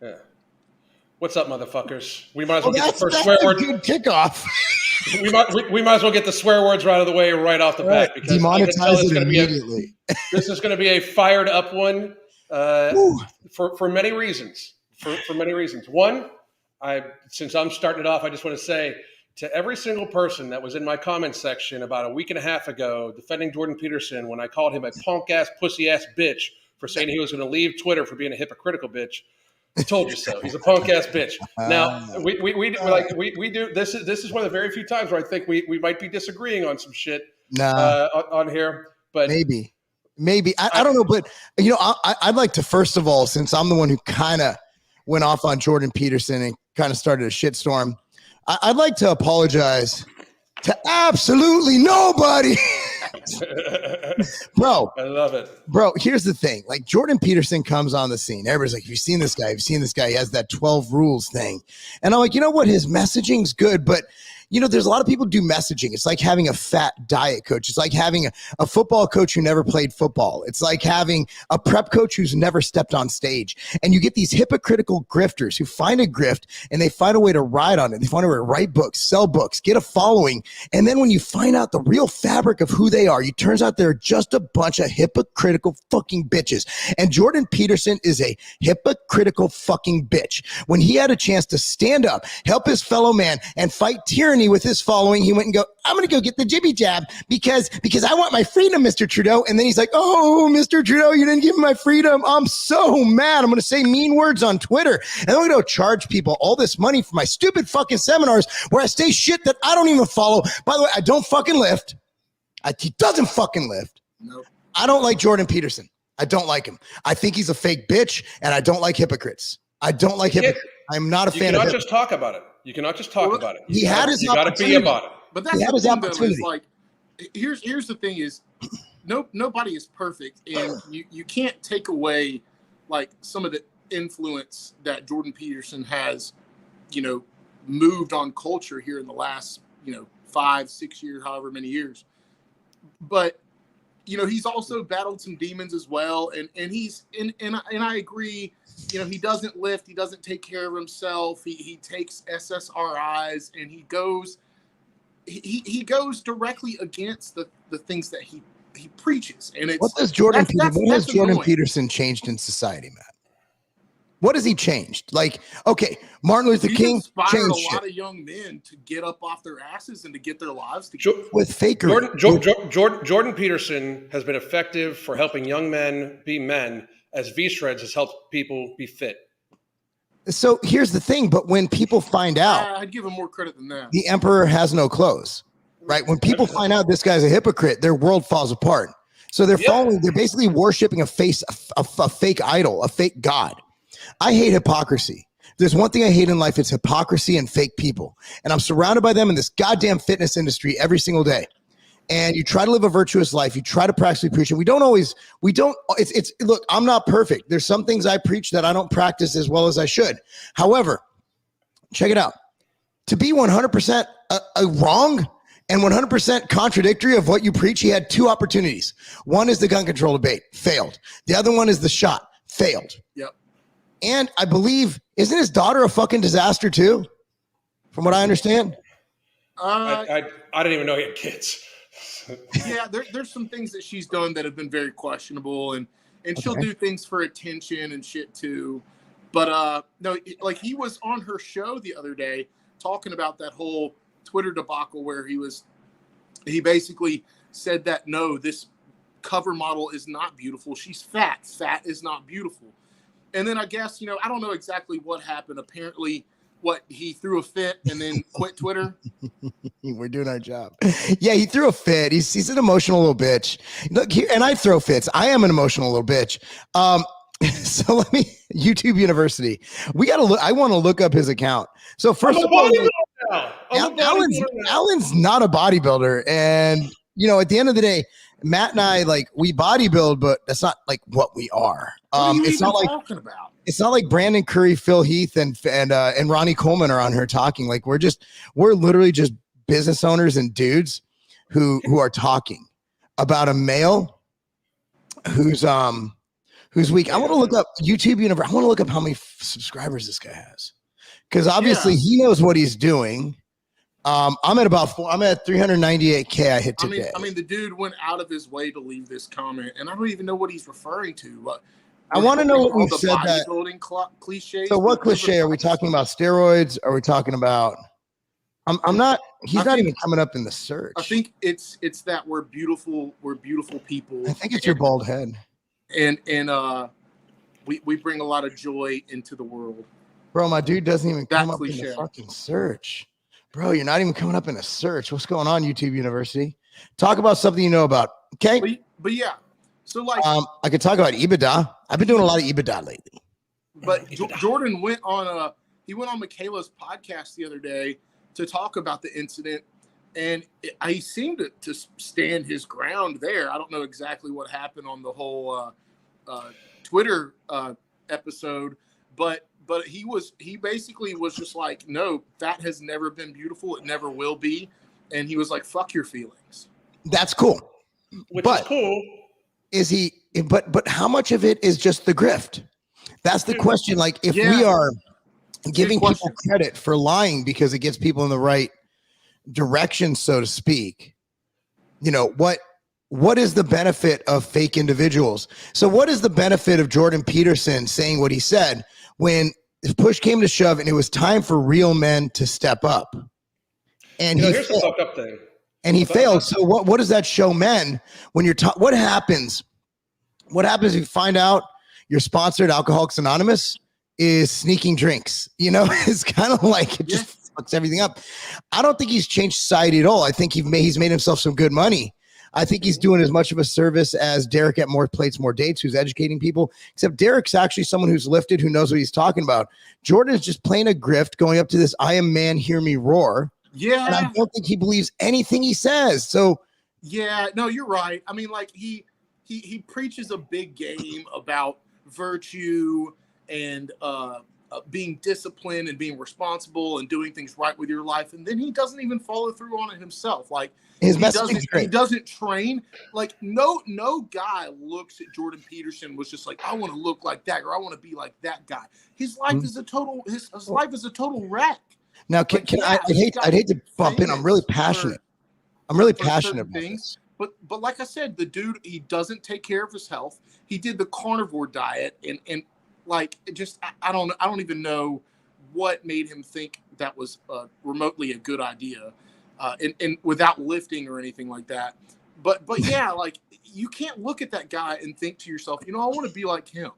Yeah. What's up, motherfuckers? We might as well Well, get the first that's swear a word. good kickoff. We might as well get the swear words right out of the way right off the bat, because I can tell Demonetize it's it going to be immediately. this is going to be a fired up one Woo. for many reasons. For many reasons. One, since I'm starting it off, I just want to say to every single person that was in my comment section about a week and a half ago defending Jordan Peterson when I called him a punk ass, pussy ass bitch for saying he was going to leave Twitter for being a hypocritical bitch. I told you so. He's a punk ass bitch. Now we do this is one of the very few times where I think we might be disagreeing on some shit on here. But maybe I don't know. But I'd like to, first of all, since I'm the one who kind of went off on Jordan Peterson and kind of started a shitstorm, I'd like to apologize to absolutely nobody. Bro, I love it. Bro, here's the thing. Like, Jordan Peterson comes on the scene. Everybody's like, have you seen this guy? Have you seen this guy? He has that 12 rules thing. And I'm like, you know what? His messaging's good, but there's a lot of people do messaging. It's like having a fat diet coach. It's like having a football coach who never played football. It's like having a prep coach who's never stepped on stage. And you get these hypocritical grifters who find a grift and they find a way to ride on it. They find a way to write books, sell books, get a following. And then when you find out the real fabric of who they are, it turns out they're just a bunch of hypocritical fucking bitches. And Jordan Peterson is a hypocritical fucking bitch. When he had a chance to stand up, help his fellow man, and fight tyranny with his following, he went and I'm going to go get the jibby jab because I want my freedom, Mr. Trudeau. And then he's like, oh, Mr. Trudeau, you didn't give me my freedom. I'm so mad. I'm going to say mean words on Twitter. And then I'm going to charge people all this money for my stupid fucking seminars where I say shit that I don't even follow. By the way, I don't fucking lift. He doesn't fucking lift. Nope. I don't like Jordan Peterson. I don't like him. I think he's a fake bitch, and I don't like hypocrites. I don't like hypocrites. I'm not a fan of it. You cannot just talk about it. You cannot just talk about it. He had his opportunity. You got to be about it. But that's the thing, though, is like, here's the thing is, nobody is perfect, and you can't take away like some of the influence that Jordan Peterson has, moved on culture here in the last 5-6 years, however many years. But he's also battled some demons as well, and he's and I agree. He doesn't lift, he doesn't take care of himself. He takes SSRIs, and he goes directly against the things that he preaches. And it's what has Jordan Peterson changed in society, Matt? What has he changed? Like, okay, Martin Luther King inspired a lot of young men to get up off their asses and to get their lives together. With fakery. Jordan Peterson has been effective for helping young men be men, as V-Shreds has helped people be fit. So here's the thing, but when people find out, I'd give him more credit than that. The emperor has no clothes, right? When people find out this guy's a hypocrite, their world falls apart. So they're basically worshiping a fake idol, a fake god. I hate hypocrisy. There's one thing I hate in life, it's hypocrisy and fake people. And I'm surrounded by them in this goddamn fitness industry every single day. And you try to live a virtuous life. You try to practically preach. And look, I'm not perfect. There's some things I preach that I don't practice as well as I should. However, check it out. To be 100% wrong and 100% contradictory of what you preach, he had two opportunities. One is the gun control debate, failed. The other one is the shot, failed. Yep. And I believe, isn't his daughter a fucking disaster too? From what I understand. I didn't even know he had kids. Yeah, there's some things that she's done that have been very questionable, and she'll do things for attention and shit too. But no, like, he was on her show the other day talking about that whole Twitter debacle where he basically said that, no, this cover model is not beautiful. She's fat. Fat is not beautiful. And then I guess, I don't know exactly what happened. Apparently, he threw a fit and then quit Twitter. We're doing our job. Yeah, he threw a fit. He's an emotional little bitch. Look here, and I throw fits. I am an emotional little bitch. So let me, YouTube University. I want to look up his account. So first of all, Alan's not a bodybuilder. And, at the end of the day, Matt and I, like, we bodybuild, but that's not like what we are. It's not like talking about. It's not like Brandon Curry, Phil Heath, and Ronnie Coleman are on here talking. Like, we're literally just business owners and dudes who are talking about a male who's who's weak. I want to look up YouTube Universe. I want to look up how many subscribers this guy has, because obviously he knows what he's doing. I'm at I'm at 398K. I hit today. I mean, the dude went out of his way to leave this comment, and I don't even know what he's referring to. But I want to know what we said. Bodybuilding cliches. So, what cliche are we talking about? Steroids? Are we talking about? I'm not. He's not even coming up in the search. I think it's that we're beautiful. We're beautiful people. I think it's your bald head. And we bring a lot of joy into the world. Bro, my dude doesn't even come up in the fucking search. Bro, you're not even coming up in a search. What's going on, YouTube University? Talk about something you know about. Okay. But yeah. So like I could talk about EBITDA. I've been doing a lot of EBITDA lately. But Jordan went on Michaela's podcast the other day to talk about the incident, and he seemed to stand his ground there. I don't know exactly what happened on the whole Twitter episode, but he basically was just like, no, that has never been beautiful. It never will be. And he was like, fuck your feelings. That's cool. Which is cool. Is he, but how much of it is just the grift? That's the question. Like, if we are giving people credit for lying because it gets people in the right direction, so to speak, you know, what is the benefit of fake individuals? So what is the benefit of Jordan Peterson saying what he said when if push came to shove and it was time for real men to step up? And here's the fucked up thing. And he failed. So what does that show men when you're what happens? What happens if you find out your sponsored Alcoholics Anonymous is sneaking drinks? You know, it's kind of like it just fucks everything up. I don't think he's changed society at all. I think he's made himself some good money. I think he's doing as much of a service as Derek at More Plates, More Dates, who's educating people, except Derek's actually someone who's lifted, who knows what he's talking about. Jordan is just playing a grift, going up to this, I am man, hear me roar. Yeah. And I don't think he believes anything he says. So yeah, no, you're right. I mean, like he preaches a big game about virtue and being disciplined and being responsible and doing things right with your life, and then he doesn't even follow through on it himself. Like he doesn't train. Like no guy looks at Jordan Peterson was just like, I want to look like that, or I want to be like that guy. His life is a total his life is a total wreck. Now, I'd hate to bump in. I'm really passionate. I'm really passionate about things. But like I said, the dude, he doesn't take care of his health. He did the carnivore diet, and like it just I don't even know what made him think that was remotely a good idea, and without lifting or anything like that. But yeah, like you can't look at that guy and think to yourself, you know, I want to be like him.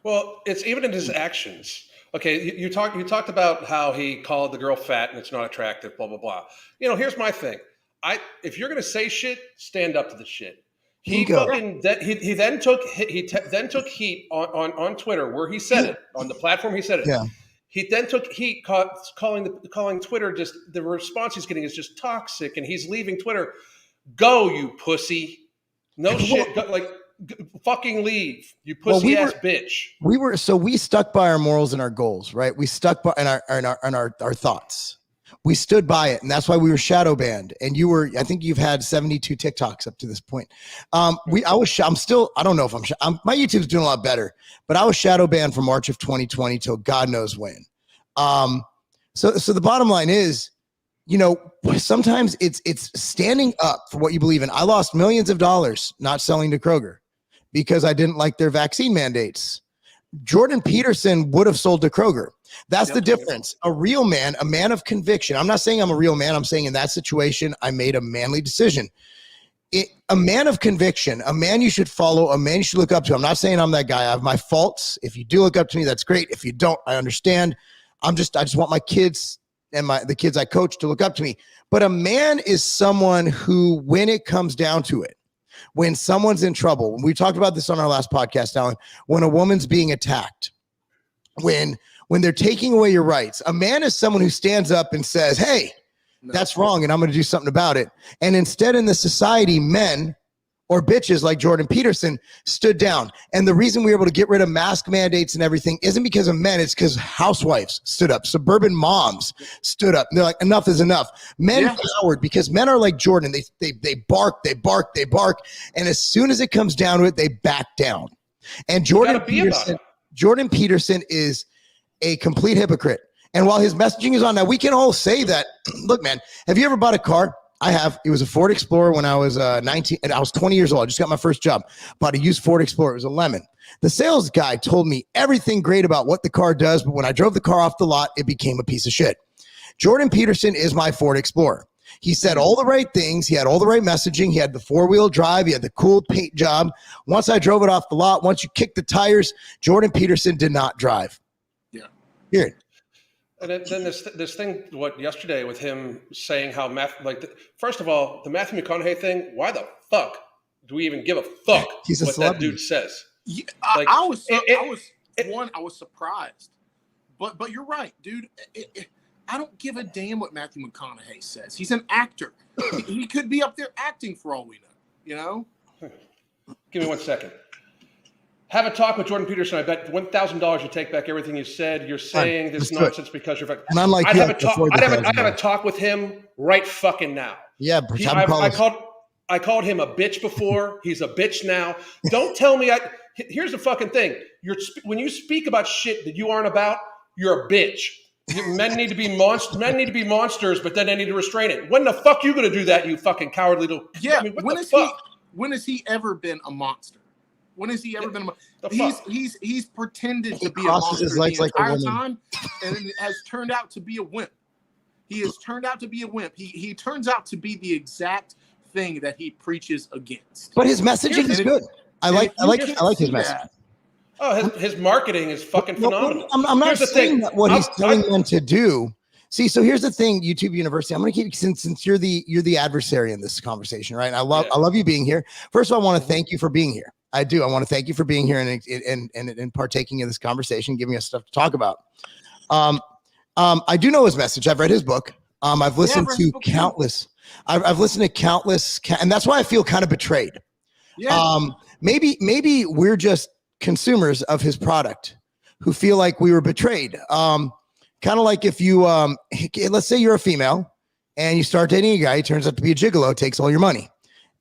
Well, it's even in his actions. Okay, you talked about how he called the girl fat and it's not attractive, blah blah blah. You know, here's my thing. If you're gonna say shit, stand up to the shit. He then took heat on Twitter where he said it on the platform. He said it. Yeah. He then took heat calling Twitter just the response he's getting is just toxic, and he's leaving Twitter. Go, you pussy! No shit. Fucking leave, you pussy ass bitch. We stuck by our morals and our goals, right? We stuck by our thoughts. We stood by it, and that's why we were shadow banned. And I think you've had 72 TikToks up to this point. I don't know if my YouTube's doing a lot better, but I was shadow banned from March of 2020 till God knows when. So the bottom line is, you know, sometimes it's standing up for what you believe in. I lost millions of dollars not selling to Kroger because I didn't like their vaccine mandates. Jordan Peterson would have sold to Kroger. That's the difference. A real man, a man of conviction. I'm not saying I'm a real man. I'm saying in that situation, I made a manly decision. A man of conviction, a man you should follow, a man you should look up to. I'm not saying I'm that guy. I have my faults. If you do look up to me, that's great. If you don't, I understand. I just want my kids and the kids I coach to look up to me. But a man is someone who, when it comes down to it, when someone's in trouble, we talked about this on our last podcast, Alan, when a woman's being attacked, when they're taking away your rights, a man is someone who stands up and says, hey, that's wrong, and I'm going to do something about it. And instead in the society, men or bitches like Jordan Peterson stood down. And the reason we were able to get rid of mask mandates and everything isn't because of men. It's because housewives stood up. Suburban moms stood up. And they're like, enough is enough. Men cowered because men are like Jordan. They bark. And as soon as it comes down to it, they back down. And Jordan Peterson is a complete hypocrite. And while his messaging is on now, we can all say that, look, man, have you ever bought a car? I have. It was a Ford Explorer when I was 19, and I was 20 years old. I just got my first job. Bought a used Ford Explorer. It was a lemon. The sales guy told me everything great about what the car does, but when I drove the car off the lot, it became a piece of shit. Jordan Peterson is my Ford Explorer. He said all the right things. He had all the right messaging. He had the four-wheel drive. He had the cool paint job. Once I drove it off the lot, once you kick the tires, Jordan Peterson did not drive. Yeah. Here. And then this thing, yesterday with him saying how first of all, the Matthew McConaughey thing, why the fuck do we even give a fuck He's a what celebrity. that dude says? Yeah, I was surprised, but you're right, dude. I don't give a damn what Matthew McConaughey says. He's an actor. He could be up there acting for all we know. You know. Give me 1 second. Have a talk with Jordan Peterson. I bet $1,000 you take back everything you said. You're saying this nonsense because you're. And unlike I'd have a talk with him right fucking now. Yeah, I called him a bitch before. He's a bitch now. Don't tell me. Here's the fucking thing. When you speak about shit that you aren't about, you're a bitch. Men need to be monsters, but then they need to restrain it. When the fuck you gonna do that, you fucking cowardly little? Yeah. I mean, what the fuck? When has he ever been a monster? When has he ever been a monster? He's pretended to be a monster the entire time, and it has turned out to be a wimp. He has turned out to be a wimp. He turns out to be the exact thing that he preaches against. But his messaging is good. I like his message. Oh, his marketing is fucking phenomenal. I'm not saying that what he's telling them to do. See, so here's the thing, YouTube University. I'm going to keep since you're the adversary in this conversation, right? And I love you being here. First of all, I want to thank you for being here. I do. I want to thank you for being here and partaking in this conversation, giving us stuff to talk about. I do know his message. I've read his book. I've listened to countless. I've listened to countless, and that's why I feel kind of betrayed. Yeah. Maybe we're just consumers of his product who feel like we were betrayed. Kind of like if you, let's say you're a female and you start dating a guy, he turns out to be a gigolo, takes all your money.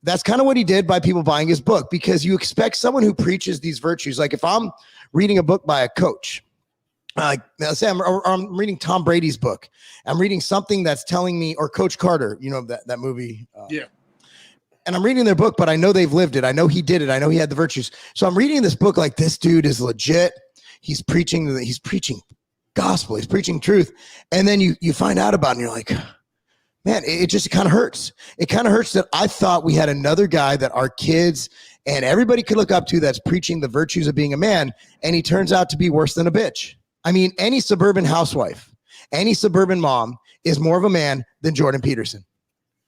That's kind of what he did by people buying his book, because you expect someone who preaches these virtues. Like if I'm reading a book by a coach, let's say I'm reading Tom Brady's book, I'm reading something that's telling me, or Coach Carter, you know, that movie. Yeah. And I'm reading their book, but I know they've lived it. I know he did it. I know he had the virtues. So I'm reading this book like, this dude is legit. He's preaching gospel. He's preaching truth. And then you find out about it and you're like, man, it just kind of hurts. It kind of hurts that I thought we had another guy that our kids and everybody could look up to that's preaching the virtues of being a man. And he turns out to be worse than a bitch. I mean, any suburban housewife, any suburban mom is more of a man than Jordan Peterson.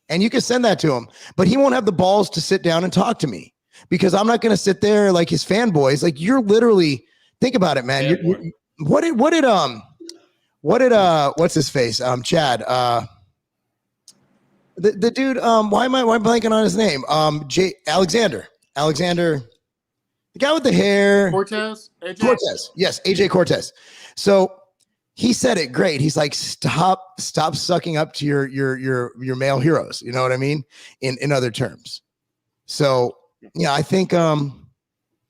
And you can send that to him, but he won't have the balls to sit down and talk to me, because I'm not going to sit there like his fanboys. Like, you're literally, think about it, man. What did what's his face? Chad, the dude, why am I blanking on his name? Alexander, the guy with the hair. Cortez. Yes. AJ Cortez. So he said it great. He's like, stop sucking up to your male heroes. You know what I mean? In other terms. So yeah, I think,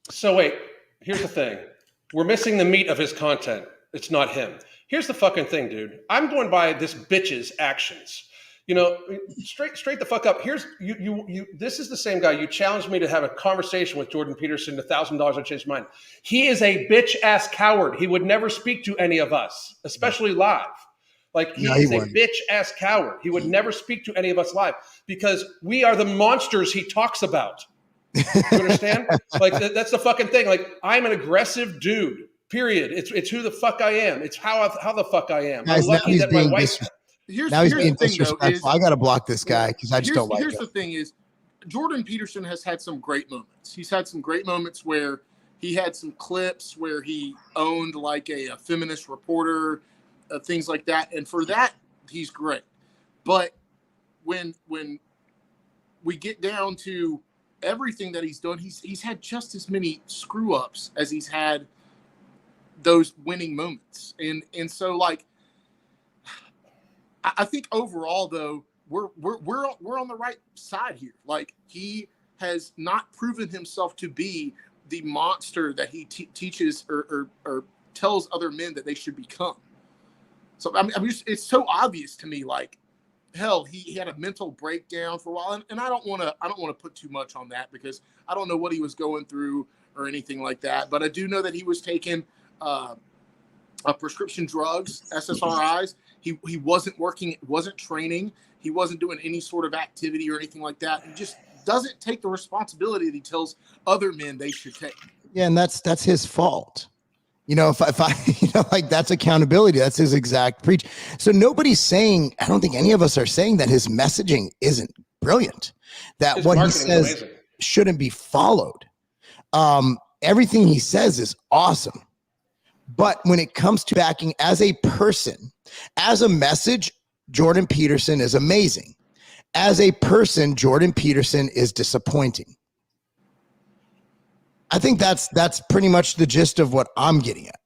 so wait, here's the thing. We're missing the meat of his content. It's not him. Here's the fucking thing, dude. I'm going by this bitch's actions. You know, straight the fuck up. Here's you. This is the same guy. You challenged me to have a conversation with Jordan Peterson. $1,000, I changed mine. He is a bitch ass coward. He would never speak to any of us, especially live. Like, he is a bitch ass coward. He would never speak to any of us live, because we are the monsters he talks about. You understand? Like, that's the fucking thing. Like, I'm an aggressive dude. Period. It's who the fuck I am. It's how the fuck I am. Guys, I'm lucky that my wife. Here's being disrespectful. I got to block this guy because I just don't like it. Here's the thing is, Jordan Peterson has had some great moments. He's had some great moments where he had some clips where he owned like a feminist reporter, things like that. And for that, he's great. But when we get down to everything that he's done, he's had just as many screw ups as he's had those winning moments. And so, like, I think overall, though, we're on the right side here. Like, he has not proven himself to be the monster that he teaches or tells other men that they should become. So I mean, it's so obvious to me. Like, hell, he had a mental breakdown for a while, and I don't want to put too much on that because I don't know what he was going through or anything like that. But I do know that he was taking prescription drugs, SSRIs. He wasn't working, wasn't training. He wasn't doing any sort of activity or anything like that. He just doesn't take the responsibility that he tells other men they should take. Yeah, and that's his fault. You know, if I like that's accountability. That's his exact preach. So nobody's saying, I don't think any of us are saying that his messaging isn't brilliant, that His what he marketing says is amazing. shouldn't be followed. Everything he says is awesome. But when it comes to backing as a person, as a message, Jordan Peterson is amazing. As a person, Jordan Peterson is disappointing. I think that's pretty much the gist of what I'm getting at.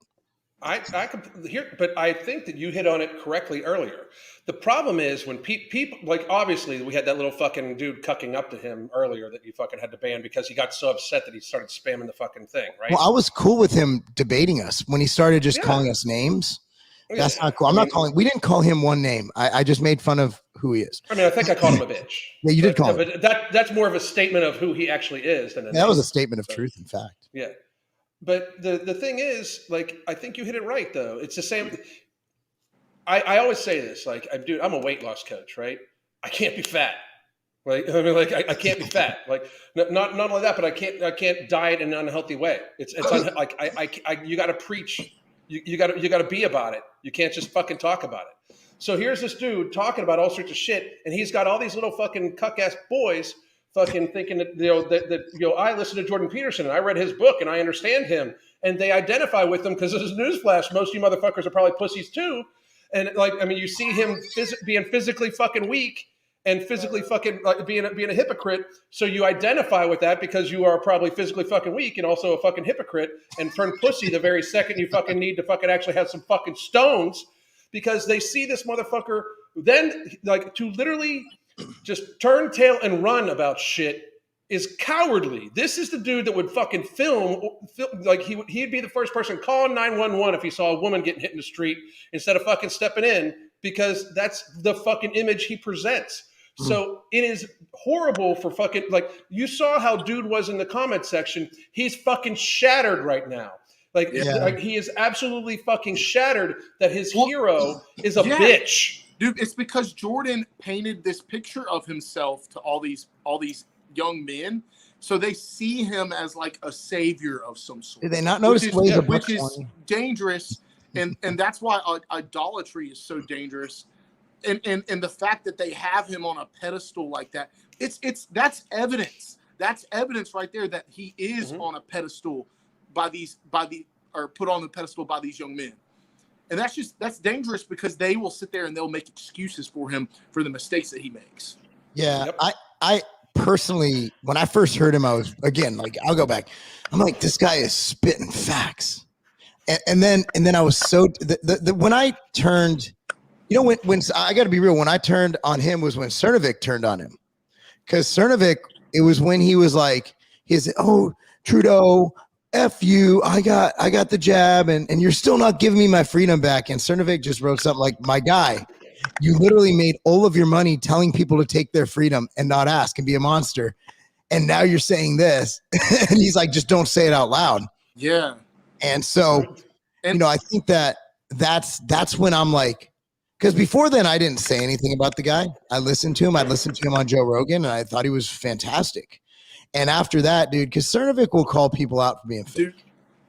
I could hear, but I think that you hit on it correctly earlier. The problem is when people, like, obviously we had that little fucking dude cucking up to him earlier that you fucking had to ban because he got so upset that he started spamming the fucking thing, right? Well, I was cool with him debating us when he started just calling us names. That's not cool. We didn't call him one name. I just made fun of who he is. I mean, I think I called him a bitch. Yeah, you did call him. But that's more of a statement of who he actually is than that was a statement of truth, in fact. Yeah. But the thing is, like, I think you hit it right, though. It's the same. I always say this, like, dude, I'm a weight loss coach, right? I can't be fat. Like, I mean, like, I can't be fat. Like, not only that, but I can't diet in an unhealthy way. You got to preach. You got to be about it. You can't just fucking talk about it. So here's this dude talking about all sorts of shit, and he's got all these little fucking cuck ass boys fucking thinking that I listen to Jordan Peterson and I read his book and I understand him, and they identify with him because this is newsflash. Most of you motherfuckers are probably pussies too, and like, I mean, you see him being physically fucking weak and physically fucking like being a hypocrite. So you identify with that because you are probably physically fucking weak and also a fucking hypocrite, and turn pussy the very second you fucking need to fucking actually have some fucking stones, because they see this motherfucker then, like, to literally just turn tail and run about shit is cowardly. This is the dude that would fucking film like he'd be the first person calling 911 if he saw a woman getting hit in the street instead of fucking stepping in, because that's the fucking image he presents. So it is horrible for fucking, like, you saw how dude was in the comment section. He's fucking shattered right now. Like, like, he is absolutely fucking shattered that his hero is a bitch. Dude, it's because Jordan painted this picture of himself to all these young men, so they see him as like a savior of some sort. Did they not notice which is dangerous, and that's why idolatry is so dangerous. And the fact that they have him on a pedestal like that, that's evidence. That's evidence right there that he is on a pedestal put on the pedestal by these young men. And that's dangerous because they will sit there and they'll make excuses for him for the mistakes that he makes. Yeah. Yep. I personally, when I first heard him, I was, again, like, I'll go back. I'm like, this guy is spitting facts. And then I was so, when I turned, you know, when I got to be real, when I turned on him was when Cernovic turned on him. Because Cernovic, it was when he was like, Trudeau, F you, I got the jab, and you're still not giving me my freedom back. And Cernovic just wrote something like, my guy, you literally made all of your money telling people to take their freedom and not ask and be a monster. And now you're saying this. And he's like, just don't say it out loud. Yeah. And so, you know, I think that's when I'm like, because before then I didn't say anything about the guy. I listened to him. I listened to him on Joe Rogan, and I thought he was fantastic. And after that, dude, because Cernovic will call people out for being fake. Dude,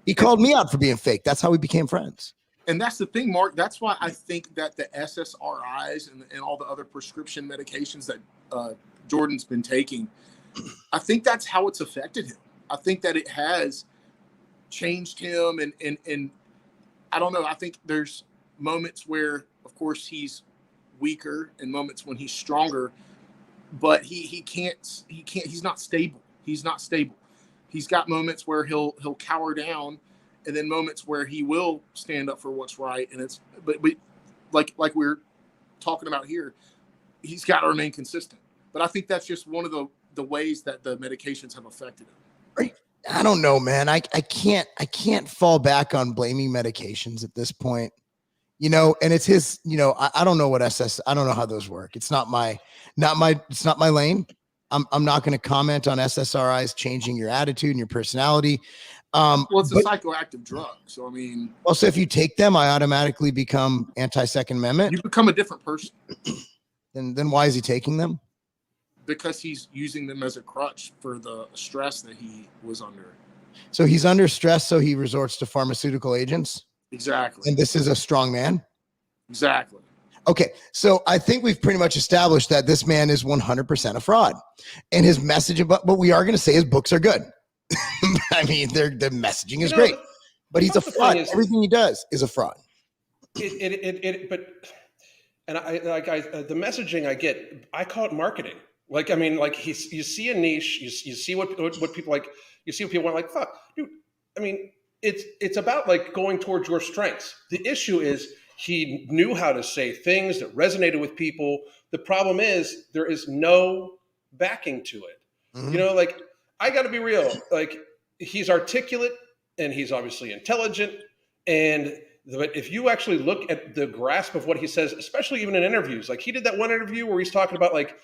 he called me out for being fake. That's how we became friends. And that's the thing, Mark. That's why I think that the SSRIs and all the other prescription medications that Jordan's been taking, I think that's how it's affected him. I think that it has changed him. And I don't know. I think there's moments where, of course, he's weaker and moments when he's stronger, but he's not stable. He's not stable. He's got moments where he'll cower down, and then moments where he will stand up for what's right. And but like we're talking about here, he's got to remain consistent. But I think that's just one of the ways that the medications have affected him. I don't know, man. I can't fall back on blaming medications at this point. You know, and it's his, you know, I don't know what I don't know how those work. It's not my lane. I'm not going to comment on SSRIs changing your attitude and your personality. Well, it's a psychoactive drug. So, I mean, also, if you take them, I automatically become anti-Second Amendment. You become a different person. Then why is he taking them? Because he's using them as a crutch for the stress that he was under. So he's under stress, so he resorts to pharmaceutical agents? Exactly. And this is a strong man? Exactly. Okay, so I think we've pretty much established that this man is 100% a fraud. And his message, but we are going to say his books are good. I mean, the messaging is great, but he's a fraud. Everything he does is a fraud. The messaging I get, I call it marketing. Like, I mean, like you see a niche, you see what people like, you see what people want, like, fuck, dude. I mean, it's about like going towards your strengths. The issue is he knew how to say things that resonated with people. The problem is there is no backing to it. Mm-hmm. You know, like, I got to be real. Like, he's articulate and he's obviously intelligent. But if you actually look at the grasp of what he says, especially even in interviews, like he did that one interview where he's talking about like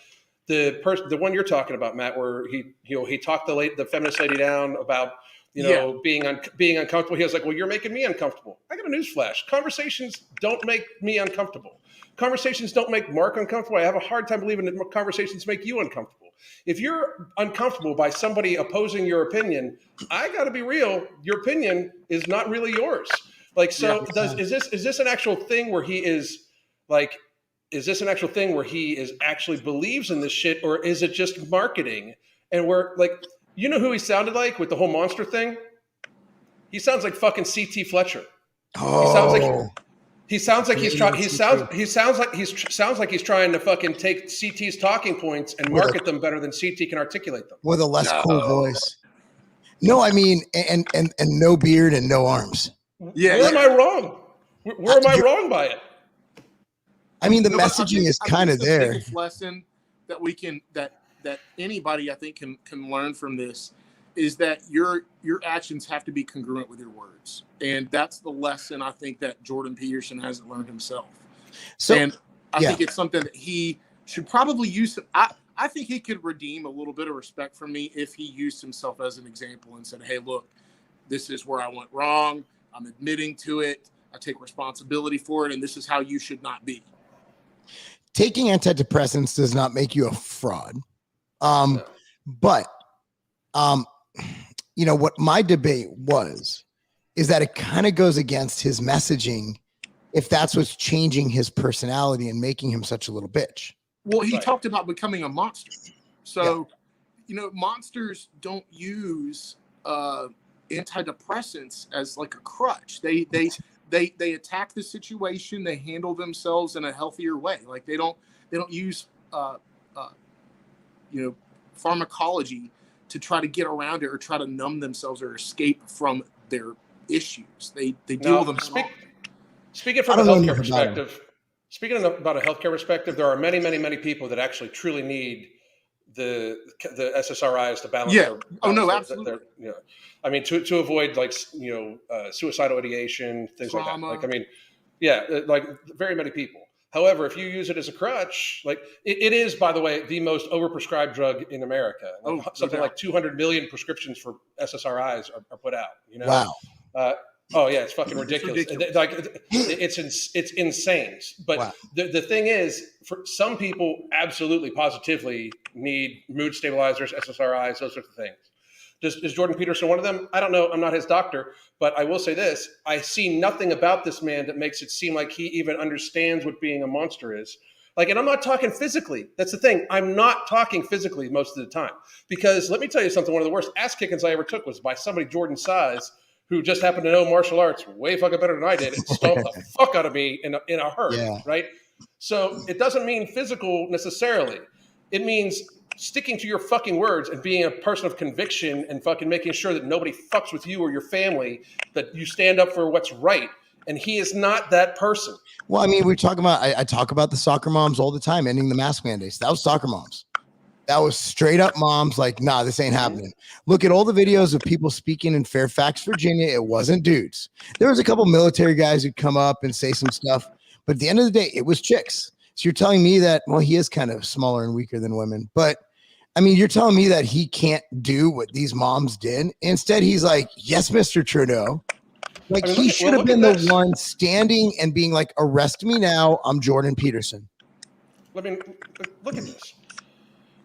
the one you're talking about, Matt, where he talked the feminist lady down about, being uncomfortable. He was like, well, you're making me uncomfortable. I got a newsflash. Conversations don't make me uncomfortable. Conversations don't make Mark uncomfortable. I have a hard time believing that conversations make you uncomfortable. If you're uncomfortable by somebody opposing your opinion, I got to be real. Your opinion is not really yours. Like, so is this an actual thing where he is like, is this an actual thing where he is actually believes in this shit, or is it just marketing? And we're like, you know who he sounded like with the whole monster thing? He sounds like fucking CT Fletcher. Oh. He sounds like he's trying to fucking take CT's talking points and market them better than CT can articulate them. With a less cool voice. No, I mean, and no beard and no arms. Yeah. Where am I wrong? Where am I wrong by it? I mean, the messaging is kind of there. The biggest lesson that we can that anybody I think can learn from this is that your actions have to be congruent with your words, and that's the lesson I think that Jordan Peterson hasn't learned himself. So, and I think it's something that he should probably use. I think he could redeem a little bit of respect from me if he used himself as an example and said, "Hey, look, this is where I went wrong. I'm admitting to it. I take responsibility for it, and this is how you should not be." Taking antidepressants does not make you a fraud. No. But, what my debate is that it kind of goes against his messaging if that's what's changing his personality and making him such a little bitch. Well, he talked about becoming a monster. So, monsters don't use antidepressants as like a crutch. They attack the situation. They handle themselves in a healthier way. Like they don't use pharmacology to try to get around it or try to numb themselves or escape from their issues. They deal with them. Speaking from a healthcare perspective, there are many, many, many people that actually truly need the SSRIs to balance. Absolutely. I mean, to avoid suicidal ideation, things Trauma. Like that. Like very many people. However, if you use it as a crutch, like it is, by the way, the most overprescribed drug in America. Something like 200 million prescriptions for SSRIs are put out. Wow. It's fucking ridiculous. It's insane. But wow. The thing is, for some people, absolutely, positively need mood stabilizers, SSRIs, those sorts of things. Is Jordan Peterson one of them? I don't know. I'm not his doctor, but I will say this. I see nothing about this man that makes it seem like he even understands what being a monster is. Like, and I'm not talking physically. That's the thing. I'm not talking physically most of the time. Because let me tell you something. One of the worst ass kickings I ever took was by somebody Jordan's size who just happened to know martial arts way fucking better than I did. It stomped the fuck out of me in a hurt, right? So it doesn't mean physical necessarily. It means sticking to your fucking words and being a person of conviction and fucking making sure that nobody fucks with you or your family, that you stand up for what's right. And he is not that person. Well, I mean, I talk about the soccer moms all the time, ending the mask mandates. That was soccer moms. That was straight up moms like, nah, this ain't happening. Look at all the videos of people speaking in Fairfax, Virginia. It wasn't dudes. There was a couple military guys who'd come up and say some stuff, but at the end of the day, it was chicks. So you're telling me that, well, he is kind of smaller and weaker than women, but I mean, you're telling me that he can't do what these moms did. Instead, he's like, yes, Mr. Trudeau. Like, he should have been the one standing and being like, arrest me now. I'm Jordan Peterson. I mean, look at this.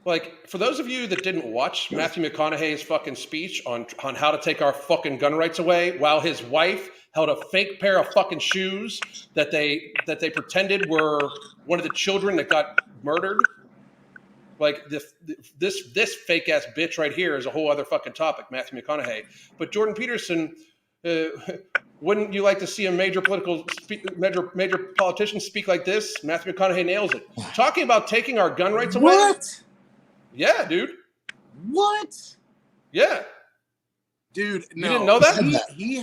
Like, for those of you that didn't watch Matthew McConaughey's fucking speech on how to take our fucking gun rights away, while his wife held a fake pair of fucking shoes that they pretended were one of the children that got murdered. Like, this fake ass bitch right here is a whole other fucking topic, Matthew McConaughey. But Jordan Peterson, wouldn't you like to see a major politician speak like this? Matthew McConaughey nails it. Talking about taking our gun rights away. What? Yeah, dude. What? Yeah, dude. No, you didn't know that? He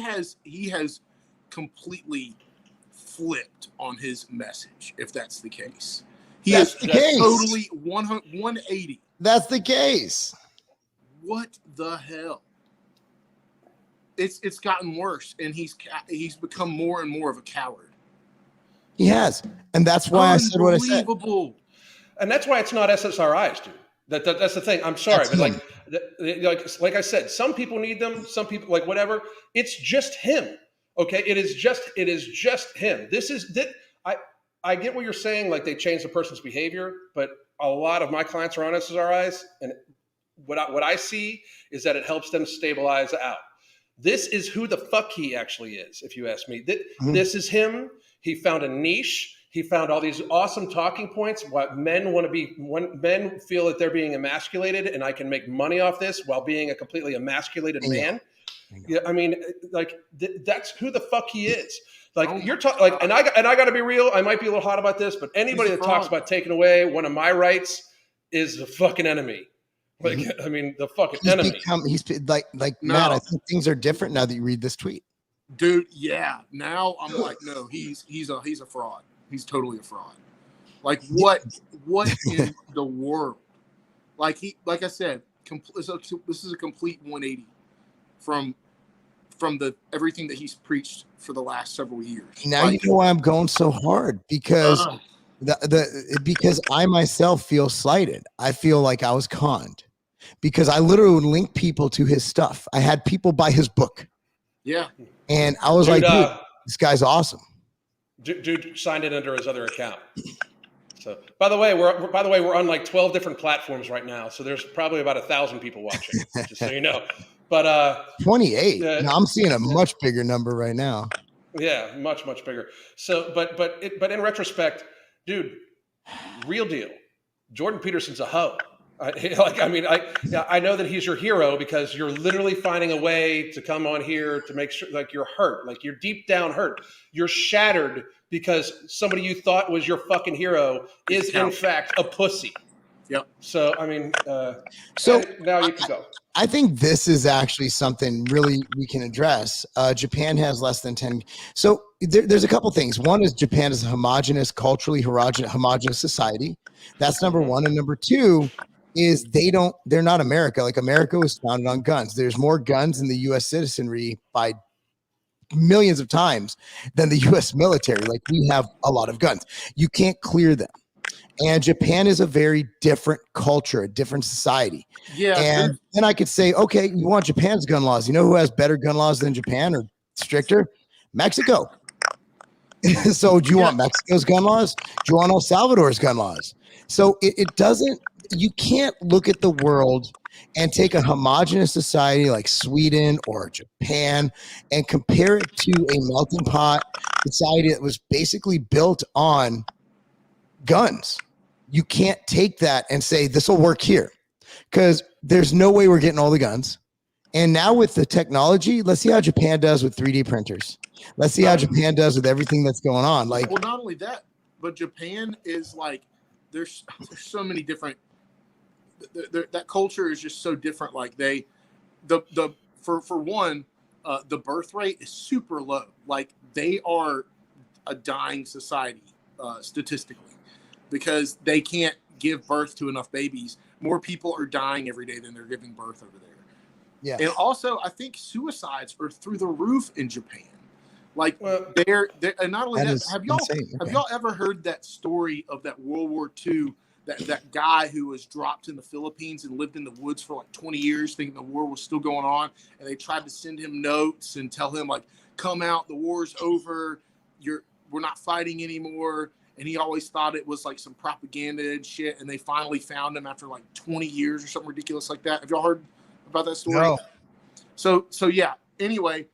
has completely flipped on his message. If that's the case, That's the case. Totally 180. That's the case. What the hell? It's gotten worse, and he's become more and more of a coward. He has, and that's why I said what I said. And that's why it's not SSRIs, dude. That's the thing. I'm sorry, but like I said, some people need them. Some people like whatever. It's just him. Okay, it is just him. I get what you're saying. Like, they change the person's behavior, but a lot of my clients are on SSRIs, and what I see is that it helps them stabilize out. This is who the fuck he actually is, if you ask me. This is him. He found a niche. He found all these awesome talking points. What men want to be, when men feel that they're being emasculated, and I can make money off this while being a completely emasculated man. Yeah, I mean, like that's who the fuck he is. Like, you're talking, like, and I got to be real. I might be a little hot about this, but anybody that talks about taking away one of my rights is the fucking enemy. Like, I mean, the fucking enemy. He's like no. Matt, I think things are different now that you read this tweet. Dude, yeah. Now I'm like, no, he's a fraud. He's totally a fraud. Like, what in the world? Like, I said, this is a complete 180 from the everything that he's preached for the last several years. Now, you know why I'm going so hard, because because I myself feel slighted. I feel like I was conned, because I literally would link people to his stuff. I had people buy his book. Yeah. And I was dude, this guy's awesome. Dude signed it under his other account. So, by the way, we're on like 12 different platforms right now. So there's probably about 1,000 people watching, just so you know. But 28. No, I'm seeing a much bigger number right now. Yeah, much bigger. So, but in retrospect, dude, real deal. Jordan Peterson's a hoe. I know that he's your hero because you're literally finding a way to come on here to make sure, like, you're hurt, like you're deep down hurt. You're shattered because somebody you thought was your fucking hero is in fact a pussy. Yep. So, I mean, so now you can go. I think this is actually something really we can address. Japan has less than 10. So there's a couple things. One is Japan is a homogenous, culturally homogenous society. That's number one. And number two is they're not America. Like, America was founded on guns. There's more guns in the U.S. citizenry by millions of times than the U.S. military. Like, we have a lot of guns. You can't clear them. And Japan is a very different culture, a different society. Yeah. And then I could say, okay, you want Japan's gun laws. You know who has better gun laws than Japan, or stricter? Mexico. So do you want Mexico's gun laws? Do you want El Salvador's gun laws? So it doesn't, you can't look at the world and take a homogenous society like Sweden or Japan and compare it to a melting pot society that was basically built on guns. You can't take that and say this will work here, because there's no way we're getting all the guns. And now with the technology, let's see how Japan does with 3D printers. Let's see how Japan does with everything that's going on. Like, well, not only that, but Japan is like, there's so many different. That culture is just so different. Like, for one, the birth rate is super low. Like, they are a dying society statistically, because they can't give birth to enough babies. More people are dying every day than they're giving birth over there. Yeah. And also, I think suicides are through the roof in Japan. Like, and not only that, have y'all ever heard that story of that World War II, that guy who was dropped in the Philippines and lived in the woods for like 20 years, thinking the war was still going on, and they tried to send him notes and tell him like, come out, the war's over, we're not fighting anymore. And he always thought it was like some propaganda and shit. And they finally found him after like 20 years or something ridiculous like that. Have y'all heard about that story? No. So yeah. Anyway,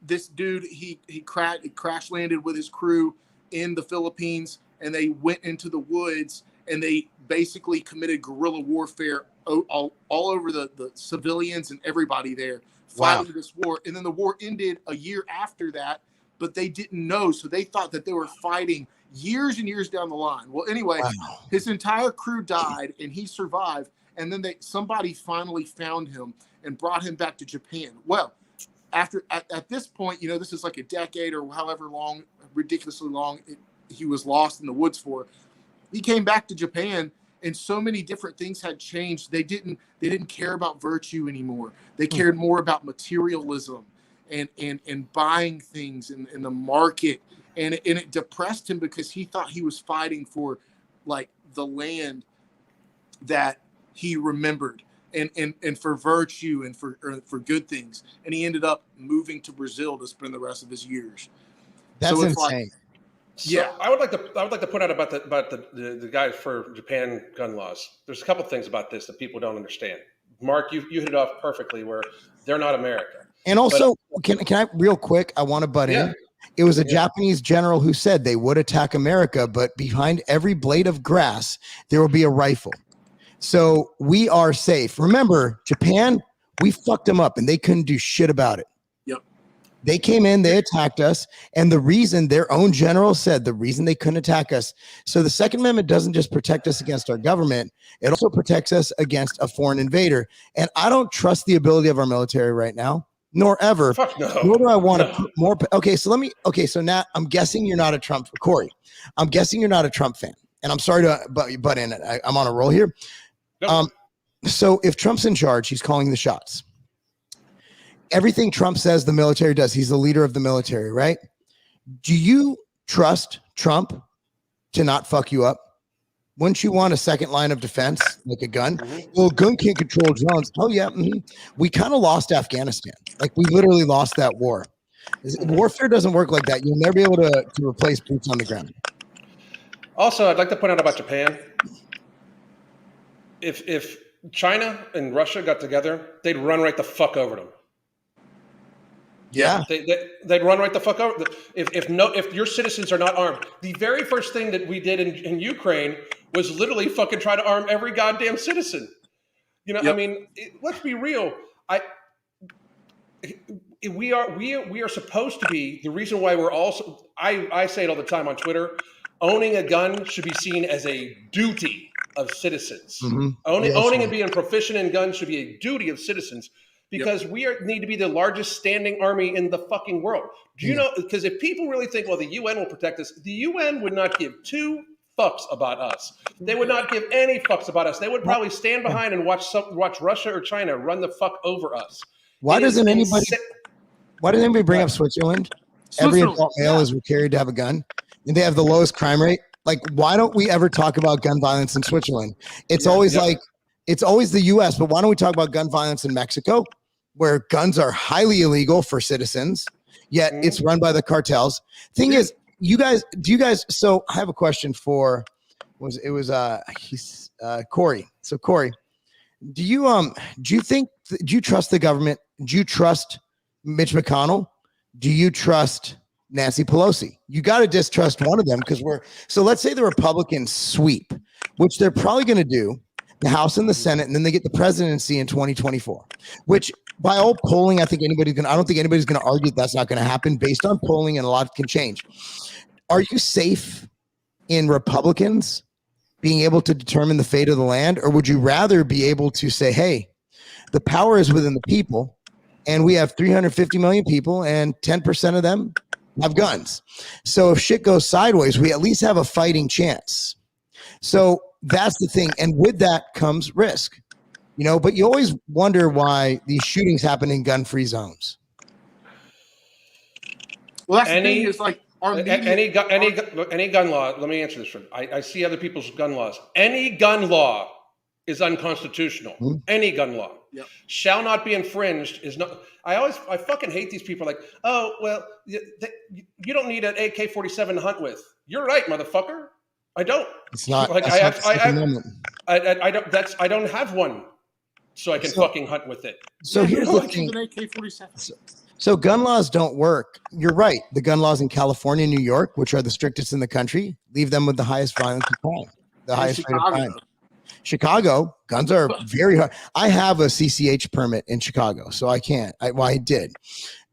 this dude, he crash landed with his crew in the Philippines, and they went into the woods and they basically committed guerrilla warfare all over the civilians and everybody there fighting this war. And then the war ended a year after that, but they didn't know. So they thought that they were fighting years and years down the line. Well, anyway, his entire crew died and he survived. And then somebody finally found him and brought him back to Japan. Well, at this point, this is like a decade or however long, ridiculously long he was lost in the woods for. He came back to Japan, and so many different things had changed. They didn't care about virtue anymore. They cared more about materialism and buying things in the market. And it depressed him because he thought he was fighting for like the land that he remembered and for virtue and for good things. And he ended up moving to Brazil to spend the rest of his years. That's insane. So I would like to put out about the guys for Japan gun laws. There's a couple things about this that people don't understand. Mark, you hit it off perfectly where they're not America. And also, can I real quick? I want to butt in. It was a Japanese general who said they would attack America, but behind every blade of grass, there will be a rifle. So we are safe. Remember, Japan, we fucked them up and they couldn't do shit about it. Yep. They came in, they attacked us. And the reason their own general said the reason they couldn't attack us. So the Second Amendment doesn't just protect us against our government. It also protects us against a foreign invader. And I don't trust the ability of our military right now. Nor ever. Fuck no. Nor do I want to put more. Okay, so now I'm guessing you're not a Trump, Corey. I'm guessing you're not a Trump fan, and I'm sorry to butt in. I'm on a roll here. Nope. So if Trump's in charge, he's calling the shots. Everything Trump says, the military does. He's the leader of the military, right? Do you trust Trump to not fuck you up? Wouldn't you want a second line of defense, like a gun? Mm-hmm. Well, gun can't control drones. Oh, yeah. Mm-hmm. We kind of lost Afghanistan. Like, we literally lost that war. Warfare doesn't work like that. You'll never be able to replace boots on the ground. Also, I'd like to point out about Japan. If China and Russia got together, they'd run right the fuck over them. Yeah, they'd run right the fuck over. If your citizens are not armed, the very first thing that we did in Ukraine was literally fucking try to arm every goddamn citizen. Yep. I mean, let's be real. We are supposed to be the reason why we're also. I say it all the time on Twitter. Owning a gun should be seen as a duty of citizens. Mm-hmm. Owning and being proficient in guns should be a duty of citizens. Because we need to be the largest standing army in the fucking world. Do you know? Because if people really think, well, the UN will protect us, the UN would not give two fucks about us. They would not give any fucks about us. They would probably stand behind and watch Russia or China run the fuck over us. Why doesn't anybody bring up Switzerland? Every adult male is required to have a gun, and they have the lowest crime rate. Like, why don't we ever talk about gun violence in Switzerland? It's always like, it's always the U.S., but why don't we talk about gun violence in Mexico, where guns are highly illegal for citizens, yet it's run by the cartels? Thing is, so I have a question for, Corey. So Corey, do you trust the government? Do you trust Mitch McConnell? Do you trust Nancy Pelosi? You got to distrust one of them because so let's say the Republicans sweep, which they're probably going to do, the House and the Senate, and then they get the presidency in 2024, which by all polling, I don't think anybody's going to argue that's not going to happen based on polling, and a lot can change. Are you safe in Republicans being able to determine the fate of the land, or would you rather be able to say, hey, the power is within the people, and we have 350 million people, and 10% of them have guns. So if shit goes sideways, we at least have a fighting chance. So that's the thing. And with that comes risk, but you always wonder why these shootings happen in gun-free zones. Well, that's the thing is like our media, any gun law. Let me answer this. I see other people's gun laws. Any gun law is unconstitutional. Mm-hmm. Any gun law shall not be infringed. Is not. I fucking hate these people. Like, oh well, you don't need an AK-47 to hunt with. You're right, motherfucker. I don't. It's not like I don't have one, so I can fucking hunt with it. So here's the thing. An AK-47. So gun laws don't work. You're right. The gun laws in California and New York, which are the strictest in the country, leave them with the highest violence of crime, the highest rate of crime. Chicago, guns are very hard. I have a CCH permit in Chicago, so I can't. I did,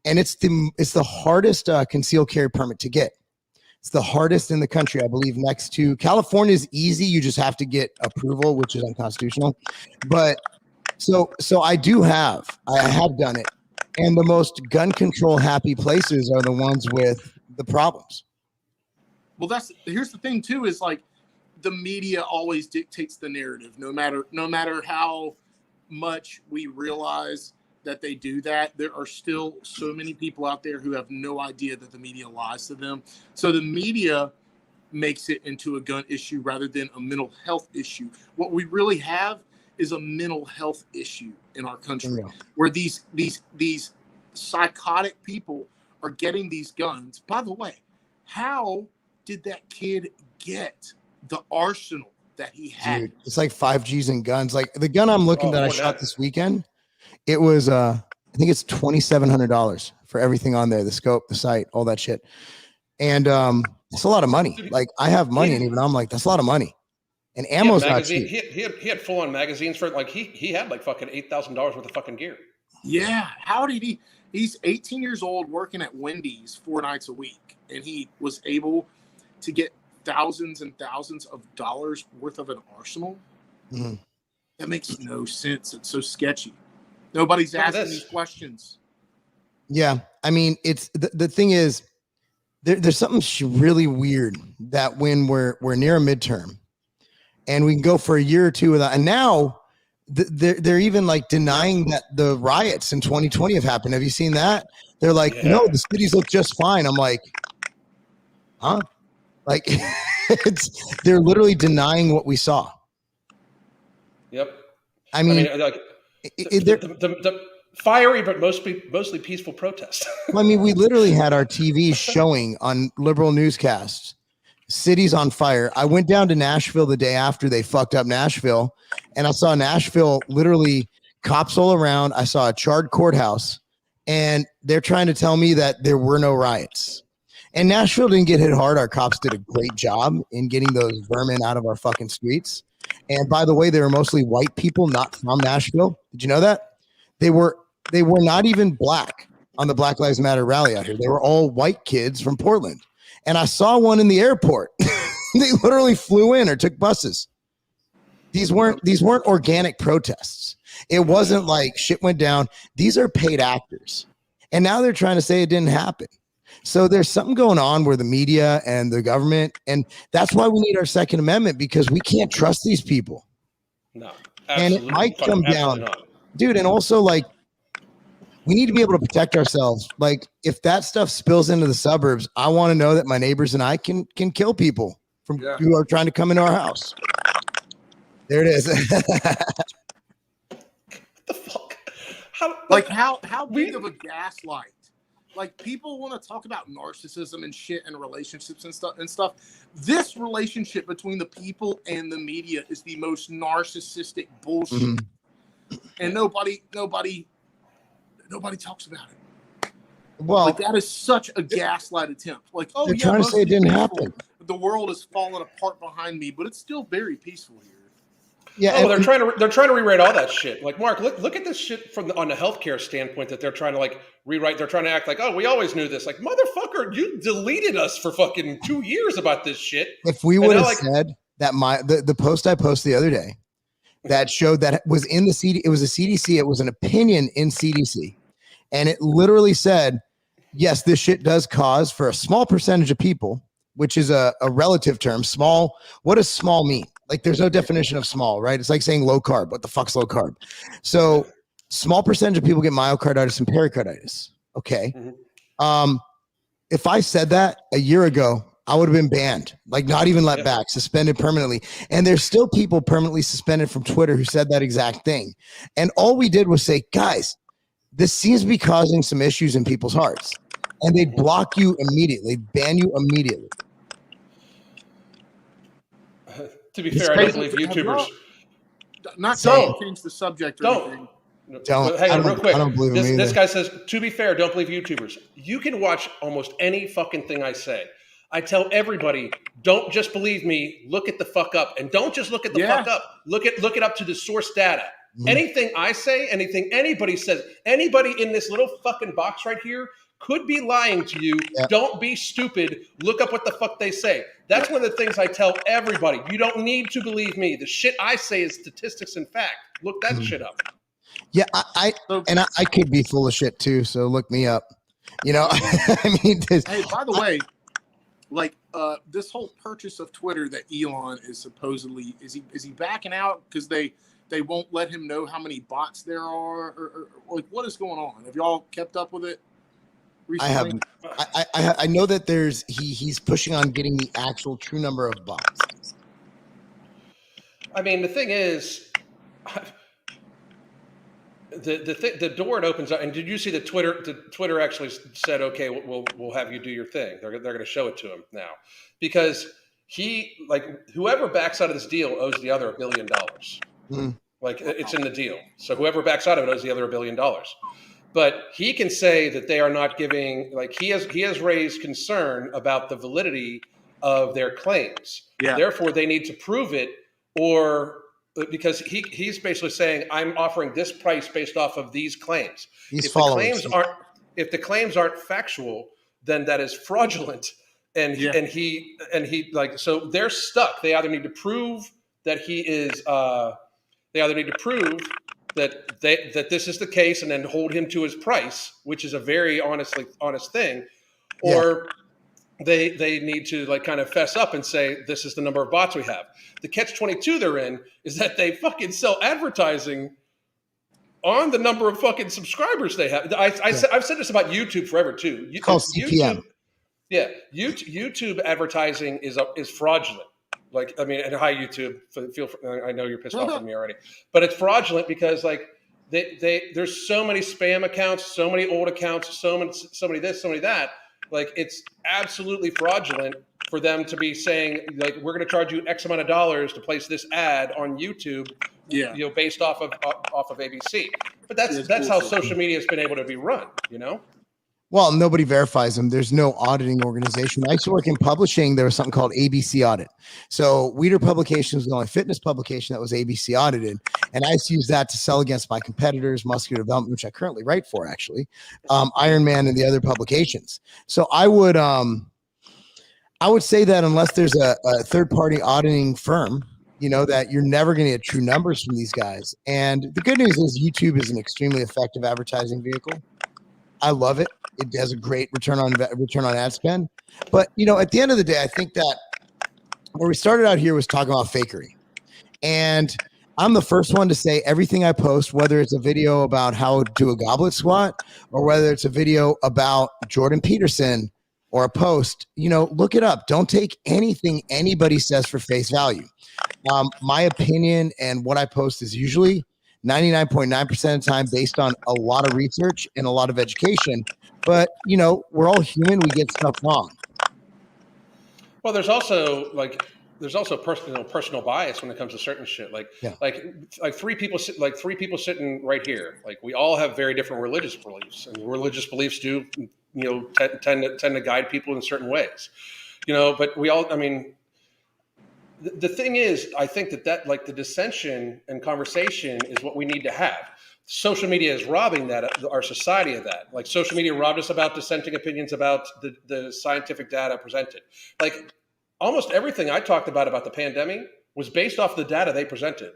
and it's the hardest concealed carry permit to get. It's the hardest in the country, I believe. Next to California is easy. You just have to get approval, which is unconstitutional. But so I have done it. And the most gun control happy places are the ones with the problems. Well, here's the thing too, is like the media always dictates the narrative, no matter how much we realize that they do that. There are still so many people out there who have no idea that the media lies to them. So the media makes it into a gun issue rather than a mental health issue. What we really have is a mental health issue in our country, where these psychotic people are getting these guns. By the way, how did that kid get the arsenal that he had? Dude, it's like 5Gs and guns. Like the gun I'm looking that I shot this weekend, it was I think it's $2,700 for everything on there, the scope, the sight, all that shit. And it's a lot of money. Like I have money, and even I'm like, that's a lot of money. And ammo's not cheap. He had full on magazines for it. Like he had like fucking $8,000 worth of fucking gear. Yeah. How did he? He's 18 years old working at Wendy's 4 nights a week, and he was able to get thousands and thousands of dollars worth of an arsenal. Mm-hmm. That makes no sense. It's so sketchy. Nobody's asking these questions. Yeah. I mean, it's the thing is there's something really weird that when we're near a midterm, and we can go for a year or two without. And now they're even like denying that the riots in 2020 have happened. Have you seen that? They're like, no, the cities look just fine. I'm like, huh? Like, they're literally denying what we saw. Yep. I mean like, the fiery but mostly peaceful protest. I mean, we literally had our TV showing on liberal newscasts. Cities on fire. I went down to Nashville the day after they fucked up Nashville, and I saw Nashville literally cops all around. I saw a charred courthouse, and they're trying to tell me that there were no riots. And Nashville didn't get hit hard. Our cops did a great job in getting those vermin out of our fucking streets. And by the way, they were mostly white people, not from Nashville. Did you know that? They were not even black on the Black Lives Matter rally out here. They were all white kids from Portland. And I saw one in the airport. They literally flew in or took buses. These weren't organic protests. It wasn't like shit went down. These are paid actors. And now they're trying to say it didn't happen. So there's something going on where the media and the government, and that's why we need our Second Amendment, because we can't trust these people. No. And it might come down. Dude, and also like, we need to be able to protect ourselves. Like if that stuff spills into the suburbs, I want to know that my neighbors and I can kill people who are trying to come into our house. There it is. What the fuck? How big of a gaslight? Like people want to talk about narcissism and shit and relationships and stuff. This relationship between the people and the media is the most narcissistic bullshit. Mm-hmm. And nobody talks about it. Well, like that is such a gaslight attempt. Like, oh, they're trying to say it didn't happen. The world is falling apart behind me, but it's still very peaceful here. Yeah, they're trying to rewrite all that shit. Like, Mark, look at this shit on the healthcare standpoint that they're trying to like rewrite. They're trying to act like, oh, we always knew this. Like, motherfucker, you deleted us for fucking 2 years about this shit. If we would have said that the post I posted the other day that showed that was in the CD, it was a CDC. It was an opinion in CDC, and it literally said, yes, this shit does cause for a small percentage of people, which is a relative term. Small. What does small mean? Like there's no definition of small, right? It's like saying low carb. What the fuck's low carb? So small percentage of people get myocarditis and pericarditis. Okay. If I said that a year ago, I would have been banned, like not even let back, suspended permanently. And there's still people permanently suspended from Twitter who said that exact thing. And all we did was say, guys, this seems to be causing some issues in people's hearts. And they'd block you immediately, ban you immediately. To be fair, I don't believe YouTubers. Not to change the subject or anything. Hang on real quick. I don't believe this guy says, to be fair, don't believe YouTubers. You can watch almost any fucking thing I say. I tell everybody, don't just believe me. Look at the fuck up, and don't just look at the fuck up. Look it up to the source data. Anything I say, anything anybody says, anybody in this little fucking box right here could be lying to you. Don't be stupid. Look up what the fuck they say. That's one of the things I tell everybody. You don't need to believe me. The shit I say is statistics and fact. Look that shit up. Yeah, I could be full of shit too. So look me up. You know, I mean, hey, by the way, like this whole purchase of Twitter that Elon is supposedly is he backing out because they won't let him know how many bots there are, or like what is going on? Have y'all kept up with it recently? I haven't. I know that he's pushing on getting the actual true number of bots. I mean, the thing is, the door it opens up. And did you see that Twitter actually said, okay, we'll have you do your thing. They're going to show it to him now, because whoever backs out of this deal owes the other $1 billion. Like it's in the deal. So whoever backs out of it owes the other $1 billion. But he can say that they are not giving, like he has raised concern about the validity of their claims. Yeah. Therefore, they need to prove it, or because he's basically saying, I'm offering this price based off of these claims. If the claims aren't factual, then that is fraudulent. And he like, so they're stuck. They either need to prove that he is they either need to prove that this is the case and then hold him to his price, which is a very honest thing, or they need to like kind of fess up and say, this is the number of bots we have. The catch-22 they're in is that they fucking sell advertising on the number of fucking subscribers they have. I've said this about YouTube forever too. Called CPM. YouTube advertising is fraudulent. Like, I mean, and hi YouTube, I know you're pissed off at me already, but it's fraudulent because like there's so many spam accounts, so many old accounts, so many this, so many that. Like, it's absolutely fraudulent for them to be saying like, we're going to charge you X amount of dollars to place this ad on YouTube, based off of ABC. But that's how social media has been able to be run, you know? Well, nobody verifies them. There's no auditing organization. I used to work in publishing. There was something called ABC Audit. So Weeder Publications was the only fitness publication that was ABC audited. And I used to use that to sell against my competitors, Muscular Development, which I currently write for, actually, Ironman and the other publications. So I would say that unless there's a third-party auditing firm, you know, that you're never going to get true numbers from these guys. And the good news is YouTube is an extremely effective advertising vehicle. I love it. It has a great return on ad spend. But, you know, at the end of the day, I think that where we started out here was talking about fakery. And I'm the first one to say everything I post, whether it's a video about how to do a goblet squat or whether it's a video about Jordan Peterson or a post, you know, look it up. Don't take anything anybody says for face value. My opinion and what I post is usually 99.9% of the time based on a lot of research and a lot of education. But, you know, we're all human. We get stuff wrong. Well, there's also personal bias when it comes to certain shit. Like three people sitting right here. Like, we all have very different religious beliefs, and religious beliefs do, you know, tend to guide people in certain ways, you know, but we all, I mean, the thing is, I think that like the dissension and conversation is what we need to have. Social media is robbing our society of that. Like, social media robbed us about dissenting opinions about the scientific data presented. Like, almost everything I talked about the pandemic was based off the data they presented.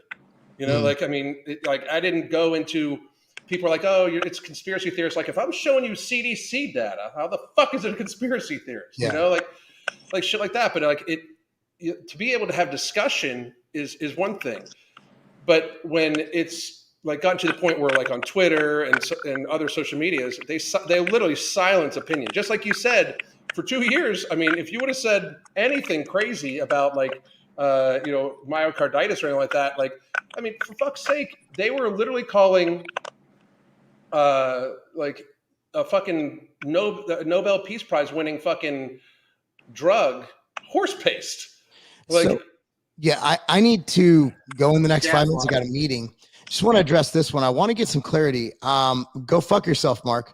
You know, like, I mean, I didn't go into, people are like, oh, it's conspiracy theorists. Like, if I'm showing you CDC data, how the fuck is it a conspiracy theorist? You know, like shit like that. But like to be able to have discussion is one thing, but when it's like gotten to the point where like on Twitter and other social medias, they literally silence opinion. Just like you said, for 2 years, I mean, if you would have said anything crazy about like, myocarditis or anything like that, like, I mean, for fuck's sake, they were literally calling like a fucking Nobel Peace Prize winning fucking drug horse paste. Like, so, yeah, I need to go in the next 5 minutes. I got a meeting. Just want to address this one. I want to get some clarity. Go fuck yourself, Mark.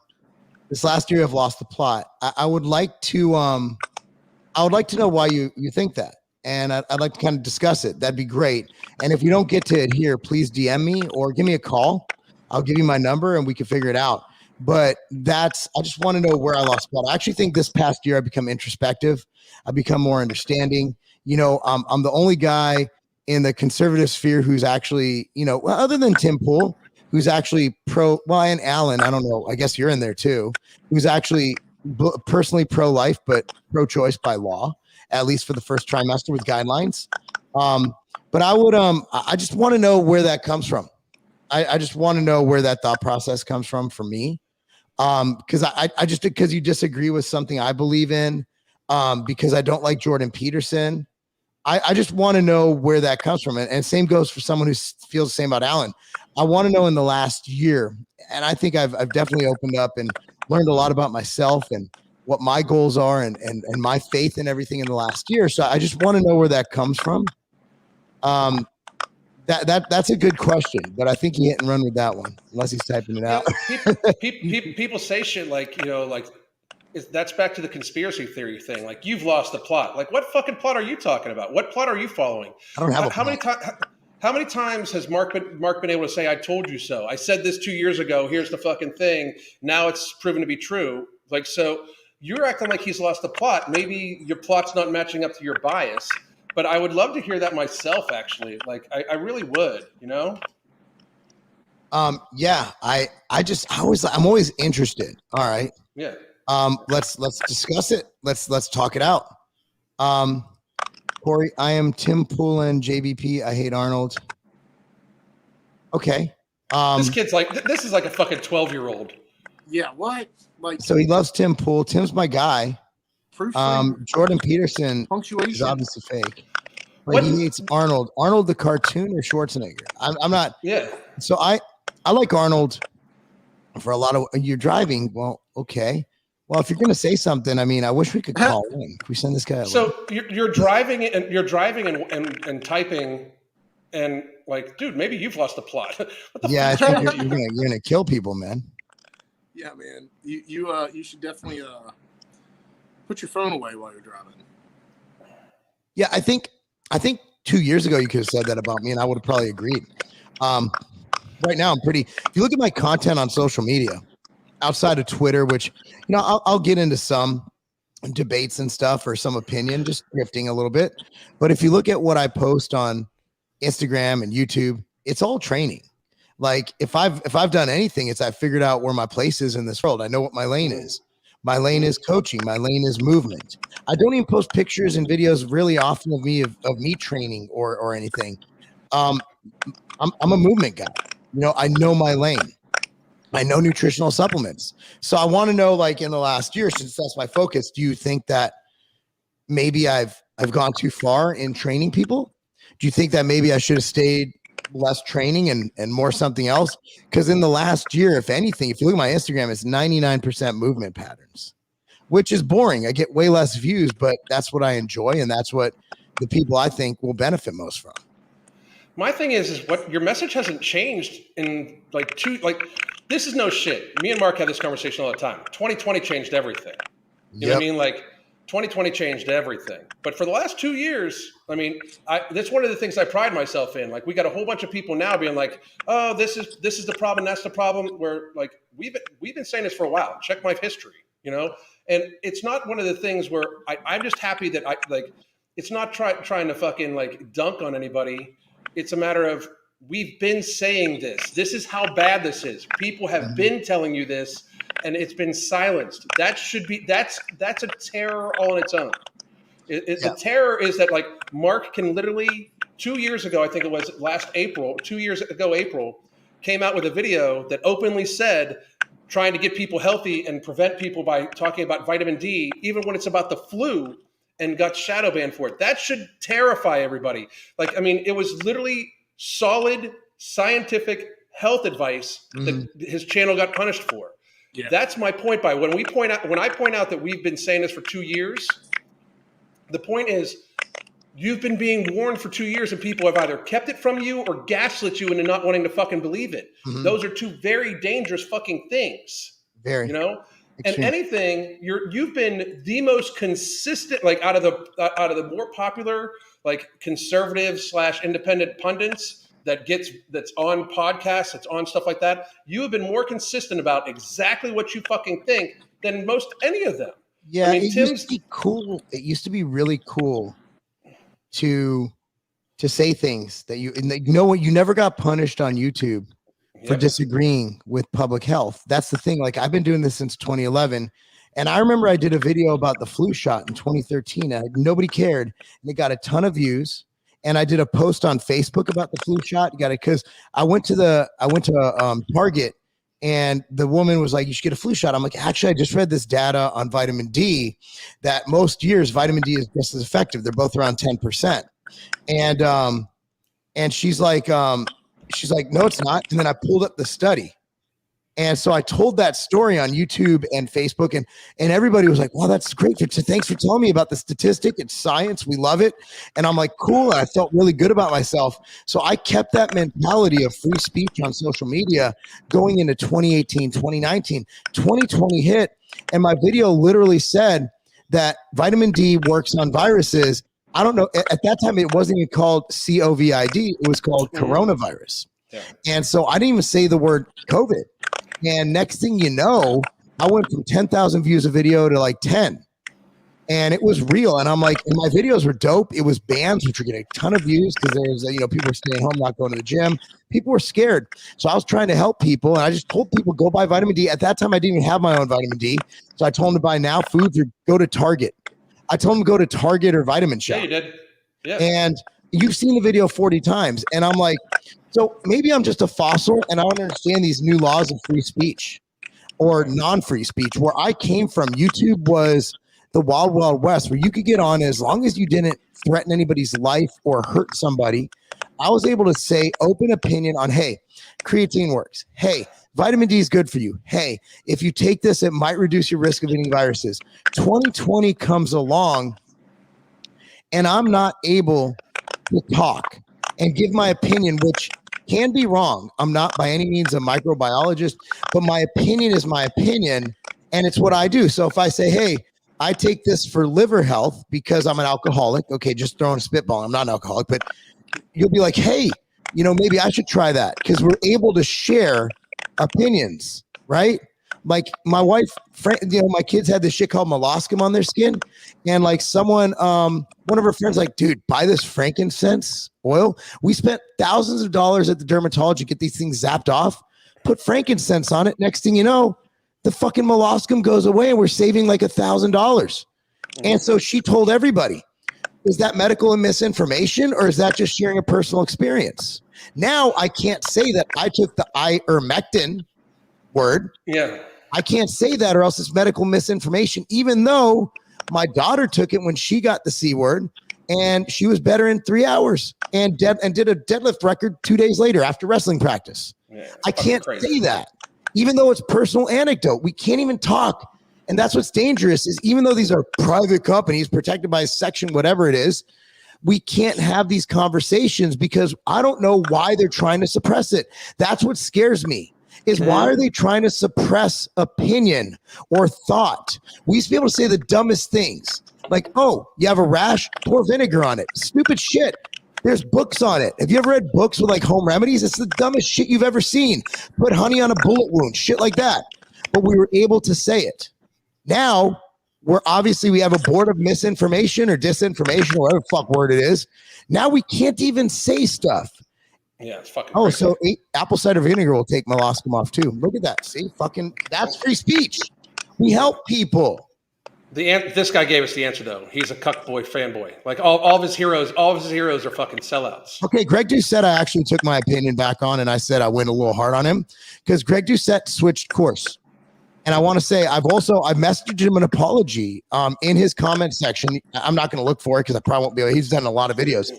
This last year I've lost the plot. I would like to know why you think that. And I'd like to kind of discuss it. That'd be great. And if we don't get to it here, please DM me or give me a call. I'll give you my number and we can figure it out. But I just want to know where I lost plot. I actually think this past year I've become introspective. I've become more understanding. I'm the only guy in the conservative sphere who's actually, other than Tim Pool, who's actually and Alan, I don't know, I guess you're in there too, who's actually personally pro-life, but pro-choice by law, at least for the first trimester with guidelines. But I just want to know where that comes from. I just want to know where that thought process comes from for me. Because you disagree with something I believe in, because I don't like Jordan Peterson. I just want to know where that comes from. And same goes for someone who feels the same about Alan. I want to know in the last year, and I think I've definitely opened up and learned a lot about myself and what my goals are and my faith and everything in the last year. So I just want to know where that comes from. That's a good question, but I think he hit and run with that one, unless he's typing it out. People say shit like, that's back to the conspiracy theory thing. Like, you've lost the plot. Like, what fucking plot are you talking about? What plot are you following? I don't have a plot. How many times has Mark been able to say, I told you so? I said this 2 years ago. Here's the fucking thing. Now it's proven to be true. Like, so you're acting like he's lost the plot. Maybe your plot's not matching up to your bias, but I would love to hear that myself, actually. Like, I really would, Yeah, I'm always interested. All right. Yeah. Let's discuss it. Let's talk it out. Corey, I am Tim Poulin, JBP. I hate Arnold. Okay. This kid's like, this is like a fucking 12-year-old. Yeah. What? Like, so he loves Tim Pool. Tim's my guy. Jordan Peterson is obviously fake. But he hates Arnold. Arnold the cartoon or Schwarzenegger? I'm not. Yeah. So I like Arnold for a lot of. You're driving. Well, okay. Well, if you're going to say something, I mean, I wish we could call in. Can we send this guy? So you're driving and typing, and like, dude, maybe you've lost the plot. I think you're gonna kill people, man. Yeah, man. You should definitely put your phone away while you're driving. Yeah, I think 2 years ago you could have said that about me, and I would have probably agreed. Right now, if you look at my content on social media, outside of Twitter, which, I'll get into some debates and stuff or some opinion, just drifting a little bit. But if you look at what I post on Instagram and YouTube, it's all training. Like if I've done anything, it's I've figured out where my place is in this world. I know what my lane is. My lane is coaching. My lane is movement. I don't even post pictures and videos really often of me training or anything. I'm a movement guy. I know my lane. I know nutritional supplements. So I want to know, like, in the last year, since that's my focus, do you think that maybe I've gone too far in training people? Do you think that maybe I should have stayed less training and more something else? Because in the last year, if anything, if you look at my Instagram, it's 99% movement patterns, which is boring. I get way less views, but that's what I enjoy. And that's what the people I think will benefit most from. My thing is what your message hasn't changed in this is no shit. Me and Mark have this conversation all the time. 2020 changed everything. You know what I mean? Like 2020 changed everything. But for the last 2 years, I mean, that's one of the things I pride myself in. Like, we got a whole bunch of people now being like, "Oh, this is the problem. That's the problem." Where like we've been saying this for a while. Check my history, And it's not one of the things where I'm just happy that it's not trying to fucking like dunk on anybody. It's a matter of, we've been saying this. This is how bad this is. People have been telling you this, and it's been silenced. That's a terror all on its own. The terror is that like Marc can literally 2 years ago, I think it was last April, 2 years ago, April, came out with a video that openly said trying to get people healthy and prevent people by talking about vitamin D, even when it's about the flu, and got shadow banned for it. That should terrify everybody. Like, I mean, it was literally solid scientific health advice that his channel got punished for. Yeah. That's my point. When I point out that we've been saying this for 2 years, the point is you've been being warned for 2 years and people have either kept it from you or gaslit you into not wanting to fucking believe it. Those are two very dangerous fucking things. Very, you know? Extreme. And anything, you've been the most consistent, like out of the more popular, like conservative / independent pundits that's on podcasts, that's on stuff like that. You have been more consistent about exactly what you fucking think than most any of them. Yeah, I mean, it used to be cool. It used to be really cool to say things that you know what, you never got punished on YouTube for disagreeing with public health. That's the thing. Like, I've been doing this since 2011. And I remember I did a video about the flu shot in 2013. Nobody cared. And it got a ton of views. And I did a post on Facebook about the flu shot. Got it because I went to Target, and the woman was like, "You should get a flu shot." I'm like, "Actually, I just read this data on vitamin D that most years vitamin D is just as effective. They're both around 10%." And she's like, "No, it's not." And then I pulled up the study. And so I told that story on YouTube and Facebook, and everybody was like, "Wow, that's great. Thanks for telling me about the statistic. It's science. We love it." And I'm like, "Cool." And I felt really good about myself. So I kept that mentality of free speech on social media going into 2018, 2019, 2020 hit. And my video literally said that vitamin D works on viruses. I don't know. At that time, it wasn't even called COVID. It was called coronavirus. Yeah. And so I didn't even say the word COVID. And next thing you know, I went from 10,000 views a video to like 10. And it was real. And I'm like, and my videos were dope. It was bands, which were getting a ton of views because there's, people were staying home, not going to the gym. People were scared. So I was trying to help people. And I just told people, go buy vitamin D. At that time, I didn't even have my own vitamin D. So I told them to buy Now Foods or go to Target. I told them to go to Target or Vitamin Shop. Yeah, you did. Yeah. And you've seen the video 40 times. And I'm like, so maybe I'm just a fossil and I don't understand these new laws of free speech or non-free speech. Where I came from, YouTube was the wild, wild west where you could get on as long as you didn't threaten anybody's life or hurt somebody. I was able to say open opinion on, hey, creatine works. Hey, vitamin D is good for you. Hey, if you take this, it might reduce your risk of getting viruses. 2020 comes along and I'm not able to talk and give my opinion, which can be wrong. I'm not by any means a microbiologist, but my opinion is my opinion, and it's what I do. So if I say, hey, I take this for liver health because I'm an alcoholic, okay, just throwing a spitball. I'm not an alcoholic, but you'll be like, hey, maybe I should try that because we're able to share opinions, right? Like my wife, my kids had this shit called molluscum on their skin. And like someone, one of her friends, like, dude, buy this frankincense oil. We spent thousands of dollars at the dermatologist to get these things zapped off, put frankincense on it. Next thing you know, the fucking molluscum goes away and we're saving like $1,000. And so she told everybody, is that medical and misinformation or is that just sharing a personal experience? Now I can't say that I took the ivermectin word. Yeah. I can't say that or else it's medical misinformation, even though my daughter took it when she got the C word and she was better in 3 hours and did a deadlift record 2 days later after wrestling practice. Yeah, I can't say that, even though it's personal anecdote. We can't even talk. And that's what's dangerous is even though these are private companies protected by a section, whatever it is, we can't have these conversations because I don't know why they're trying to suppress it. That's what scares me. Is why are they trying to suppress opinion or thought? We used to be able to say the dumbest things. Like, oh, you have a rash? Pour vinegar on it. Stupid shit. There's books on it. Have you ever read books with like home remedies? It's the dumbest shit you've ever seen. Put honey on a bullet wound. Shit like that. But we were able to say it. Now, we have a board of misinformation or disinformation, whatever the fuck word it is. Now we can't even say stuff. Yeah, it's fucking crazy. So apple cider vinegar will take molluscum off too. Look at that. See, fucking, that's free speech. We help people. This guy gave us the answer though. He's a cuckboy fanboy. Like all of his heroes are fucking sellouts. Okay, Greg Doucette, I actually took my opinion back on, and I said I went a little hard on him because Greg Doucette switched course. And I want to say I've messaged him an apology in his comment section. I'm not going to look for it because I probably won't be able. He's done a lot of videos.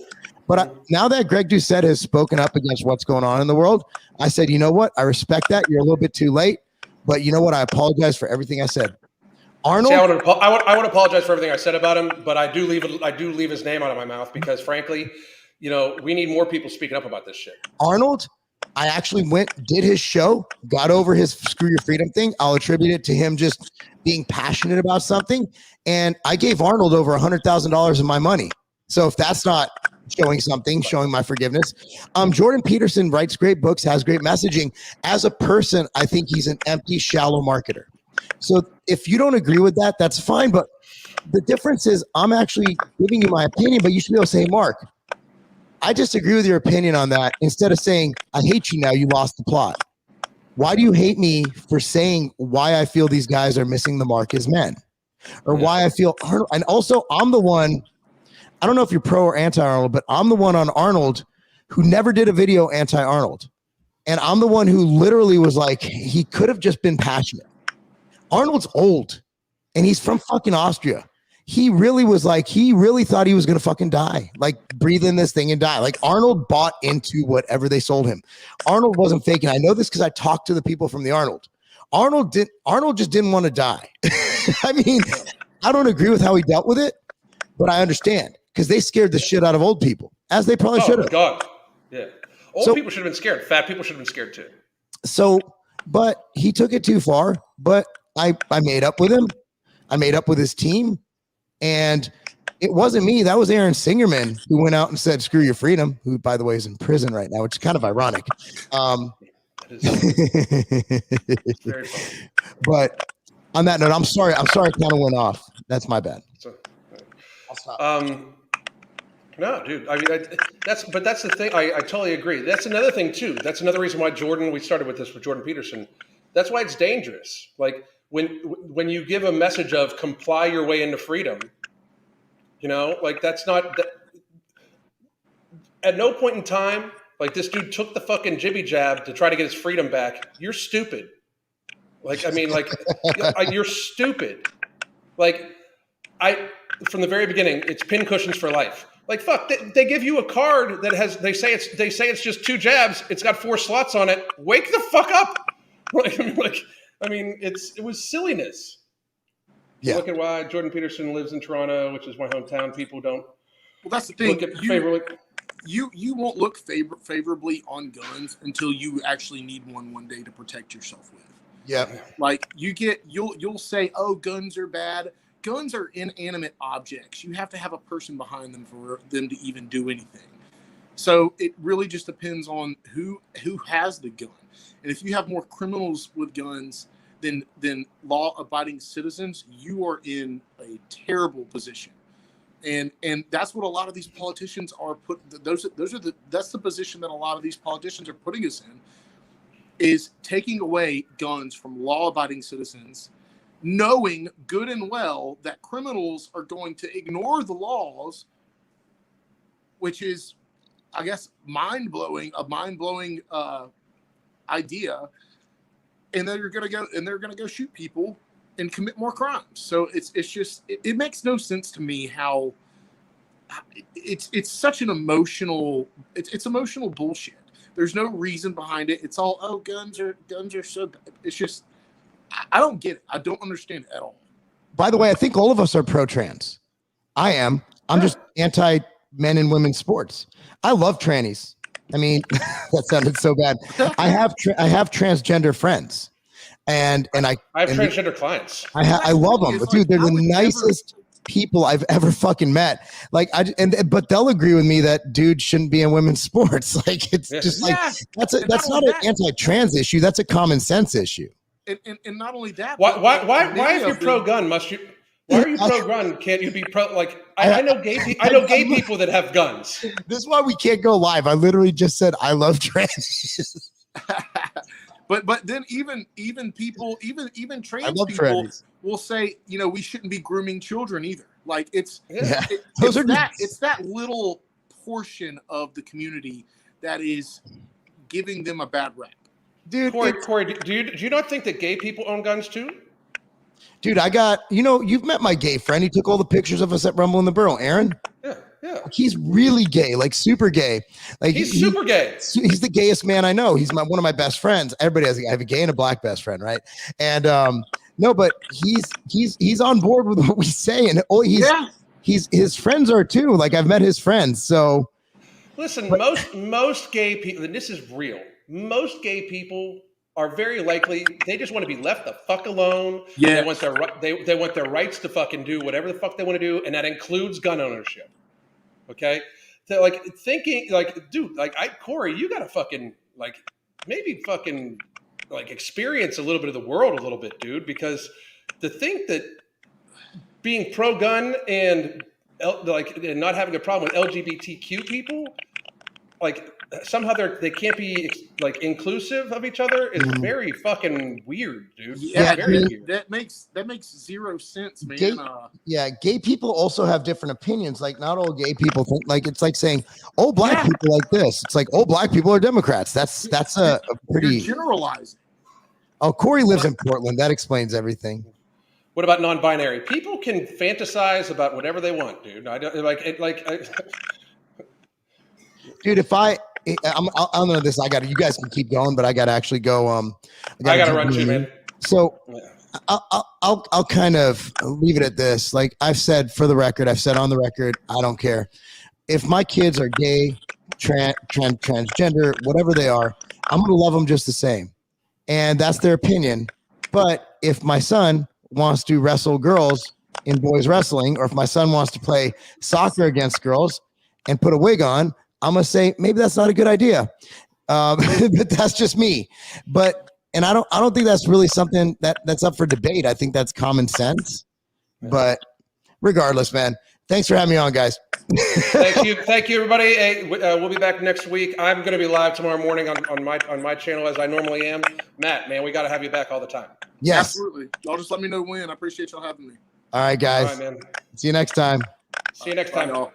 But now that Greg Doucette has spoken up against what's going on in the world, I said, you know what? I respect that. You're a little bit too late. But you know what? I apologize for everything I said. Arnold, see, I would apologize for everything I said about him, but I do leave his name out of my mouth because, frankly, we need more people speaking up about this shit. Arnold, I actually did his show, got over his screw your freedom thing. I'll attribute it to him just being passionate about something. And I gave Arnold over $100,000 of my money. So if that's not showing something, showing my forgiveness. Jordan Peterson writes great books, has great messaging. As a person, I think he's an empty, shallow marketer. So if you don't agree with that, that's fine. But the difference is I'm actually giving you my opinion, but you should be able to say, Mark, I disagree with your opinion on that. Instead of saying, I hate you now, you lost the plot. Why do you hate me for saying why I feel these guys are missing the mark as men? Or why I feel, and also I'm the one, I don't know if you're pro or anti-Arnold, but I'm the one on Arnold who never did a video anti-Arnold. And I'm the one who literally was like, he could have just been passionate. Arnold's old and he's from fucking Austria. He really was like, he really thought he was going to fucking die, like breathe in this thing and die. Like Arnold bought into whatever they sold him. Arnold wasn't faking. I know this because I talked to the people from the Arnold. Arnold just didn't want to die. I mean, I don't agree with how he dealt with it, but I understand because they scared the shit out of old people, as they probably should have. Oh, God. Yeah. Old people should have been scared. Fat people should have been scared too. So, but he took it too far, but I made up with him. I made up with his team. And it wasn't me. That was Aaron Singerman who went out and said, screw your freedom, who, by the way, is in prison right now, which is kind of ironic. It's very funny. But on that note, I'm sorry. I kind of went off. That's my bad. I'll stop. No, dude. I mean, that's the thing. I totally agree. That's another thing too. That's another reason why we started with this with Jordan Peterson. That's why it's dangerous. Like when you give a message of comply your way into freedom, like that's not. At no point in time, like this dude took the fucking jibby jab to try to get his freedom back. You're stupid. Like, I mean, like you're stupid. Like from the very beginning, it's pin cushions for life. Like fuck, they give you a card that has they say it's just 2 jabs. It's got 4 slots on it. Wake the fuck up! It was silliness. Yeah. Look at why Jordan Peterson lives in Toronto, which is my hometown. People don't. Well, that's the thing. Look at favorably. You won't look favorably on guns until you actually need one day to protect yourself with. Yeah. Like you'll say, oh, guns are bad. Guns are inanimate objects. You have to have a person behind them for them to even do anything. So it really just depends on who has the gun. And if you have more criminals with guns than law-abiding citizens, you are in a terrible position. And that's what a lot of these politicians are put. That's the position that a lot of these politicians are putting us in, is taking away guns from law-abiding citizens, knowing good and well that criminals are going to ignore the laws, which is, I guess, a mind-blowing idea, and they're going to go shoot people and commit more crimes. So it makes no sense to me how it's such an emotional bullshit. There's no reason behind it. It's all, oh, guns are so bad. It's just, I don't get it. I don't understand it at all. By the way, I think all of us are pro-trans. I am. I'm just anti-men and women's sports. I love trannies. I mean, that sounded so bad. I have transgender friends, and I have transgender clients. I love them, but dude, they're the nicest people I've ever fucking met. Like, but they'll agree with me that dudes shouldn't be in women's sports. Like, it's just like that's not an anti-trans issue. That's a common sense issue. And not only that, why if you're pro-gun must you? Why are you pro-gun? Can't you be pro? Like I know gay people that have guns. This is why we can't go live. I literally just said I love trans. but then even trans people will say, you know, we shouldn't be grooming children either. Like it's that little portion of the community that is giving them a bad rap. Dude, Corey, do you not think that gay people own guns too? Dude, I got, you've met my gay friend. He took all the pictures of us at Rumble in the Burrow. Aaron? Yeah. He's really gay, like super gay. Like he's super gay. He's the gayest man I know. He's one of my best friends. Everybody has I have a gay and a black best friend, right? And no, but he's on board with what we say, and he's his friends are too. Like I've met his friends. So listen, most gay people, and this is real. Most gay people are very likely they just want to be left the fuck alone. Yeah, they want their rights to fucking do whatever the fuck they want to do, and that includes gun ownership. Okay, so like thinking like, dude, like Corey, you gotta fucking like maybe fucking like experience a little bit of the world a little bit, dude, because to think that being pro-gun and not having a problem with LGBTQ people, like somehow they can't be like inclusive of each other is very fucking weird, dude. Yeah, weird. That makes zero sense, man. Gay people also have different opinions. Like not all gay people think like it's like saying, oh, black people like this. It's like, oh, black people are Democrats. That's a pretty generalizing. Oh, Corey lives in Portland. That explains everything. What about non-binary? People can fantasize about whatever they want, dude. I don't dude, if I'm know this. You guys can keep going, but I got to actually go. I got to run too, man. So I'll kind of leave it at this. Like I've said on the record, I don't care if my kids are gay, transgender, whatever they are. I'm going to love them just the same, and that's their opinion. But if my son wants to wrestle girls in boys wrestling, or if my son wants to play soccer against girls and put a wig on, I'm going to say, maybe that's not a good idea. But that's just me. And I don't think that's really something that's up for debate. I think that's common sense. But regardless, man, thanks for having me on, guys. Thank you, everybody. Hey, we'll be back next week. I'm going to be live tomorrow morning on my channel as I normally am. Matt, man, we got to have you back all the time. Yes, absolutely. Y'all just let me know when. I appreciate y'all having me. All right, guys. All right, man. See you next time. See you next time. Bye, y'all.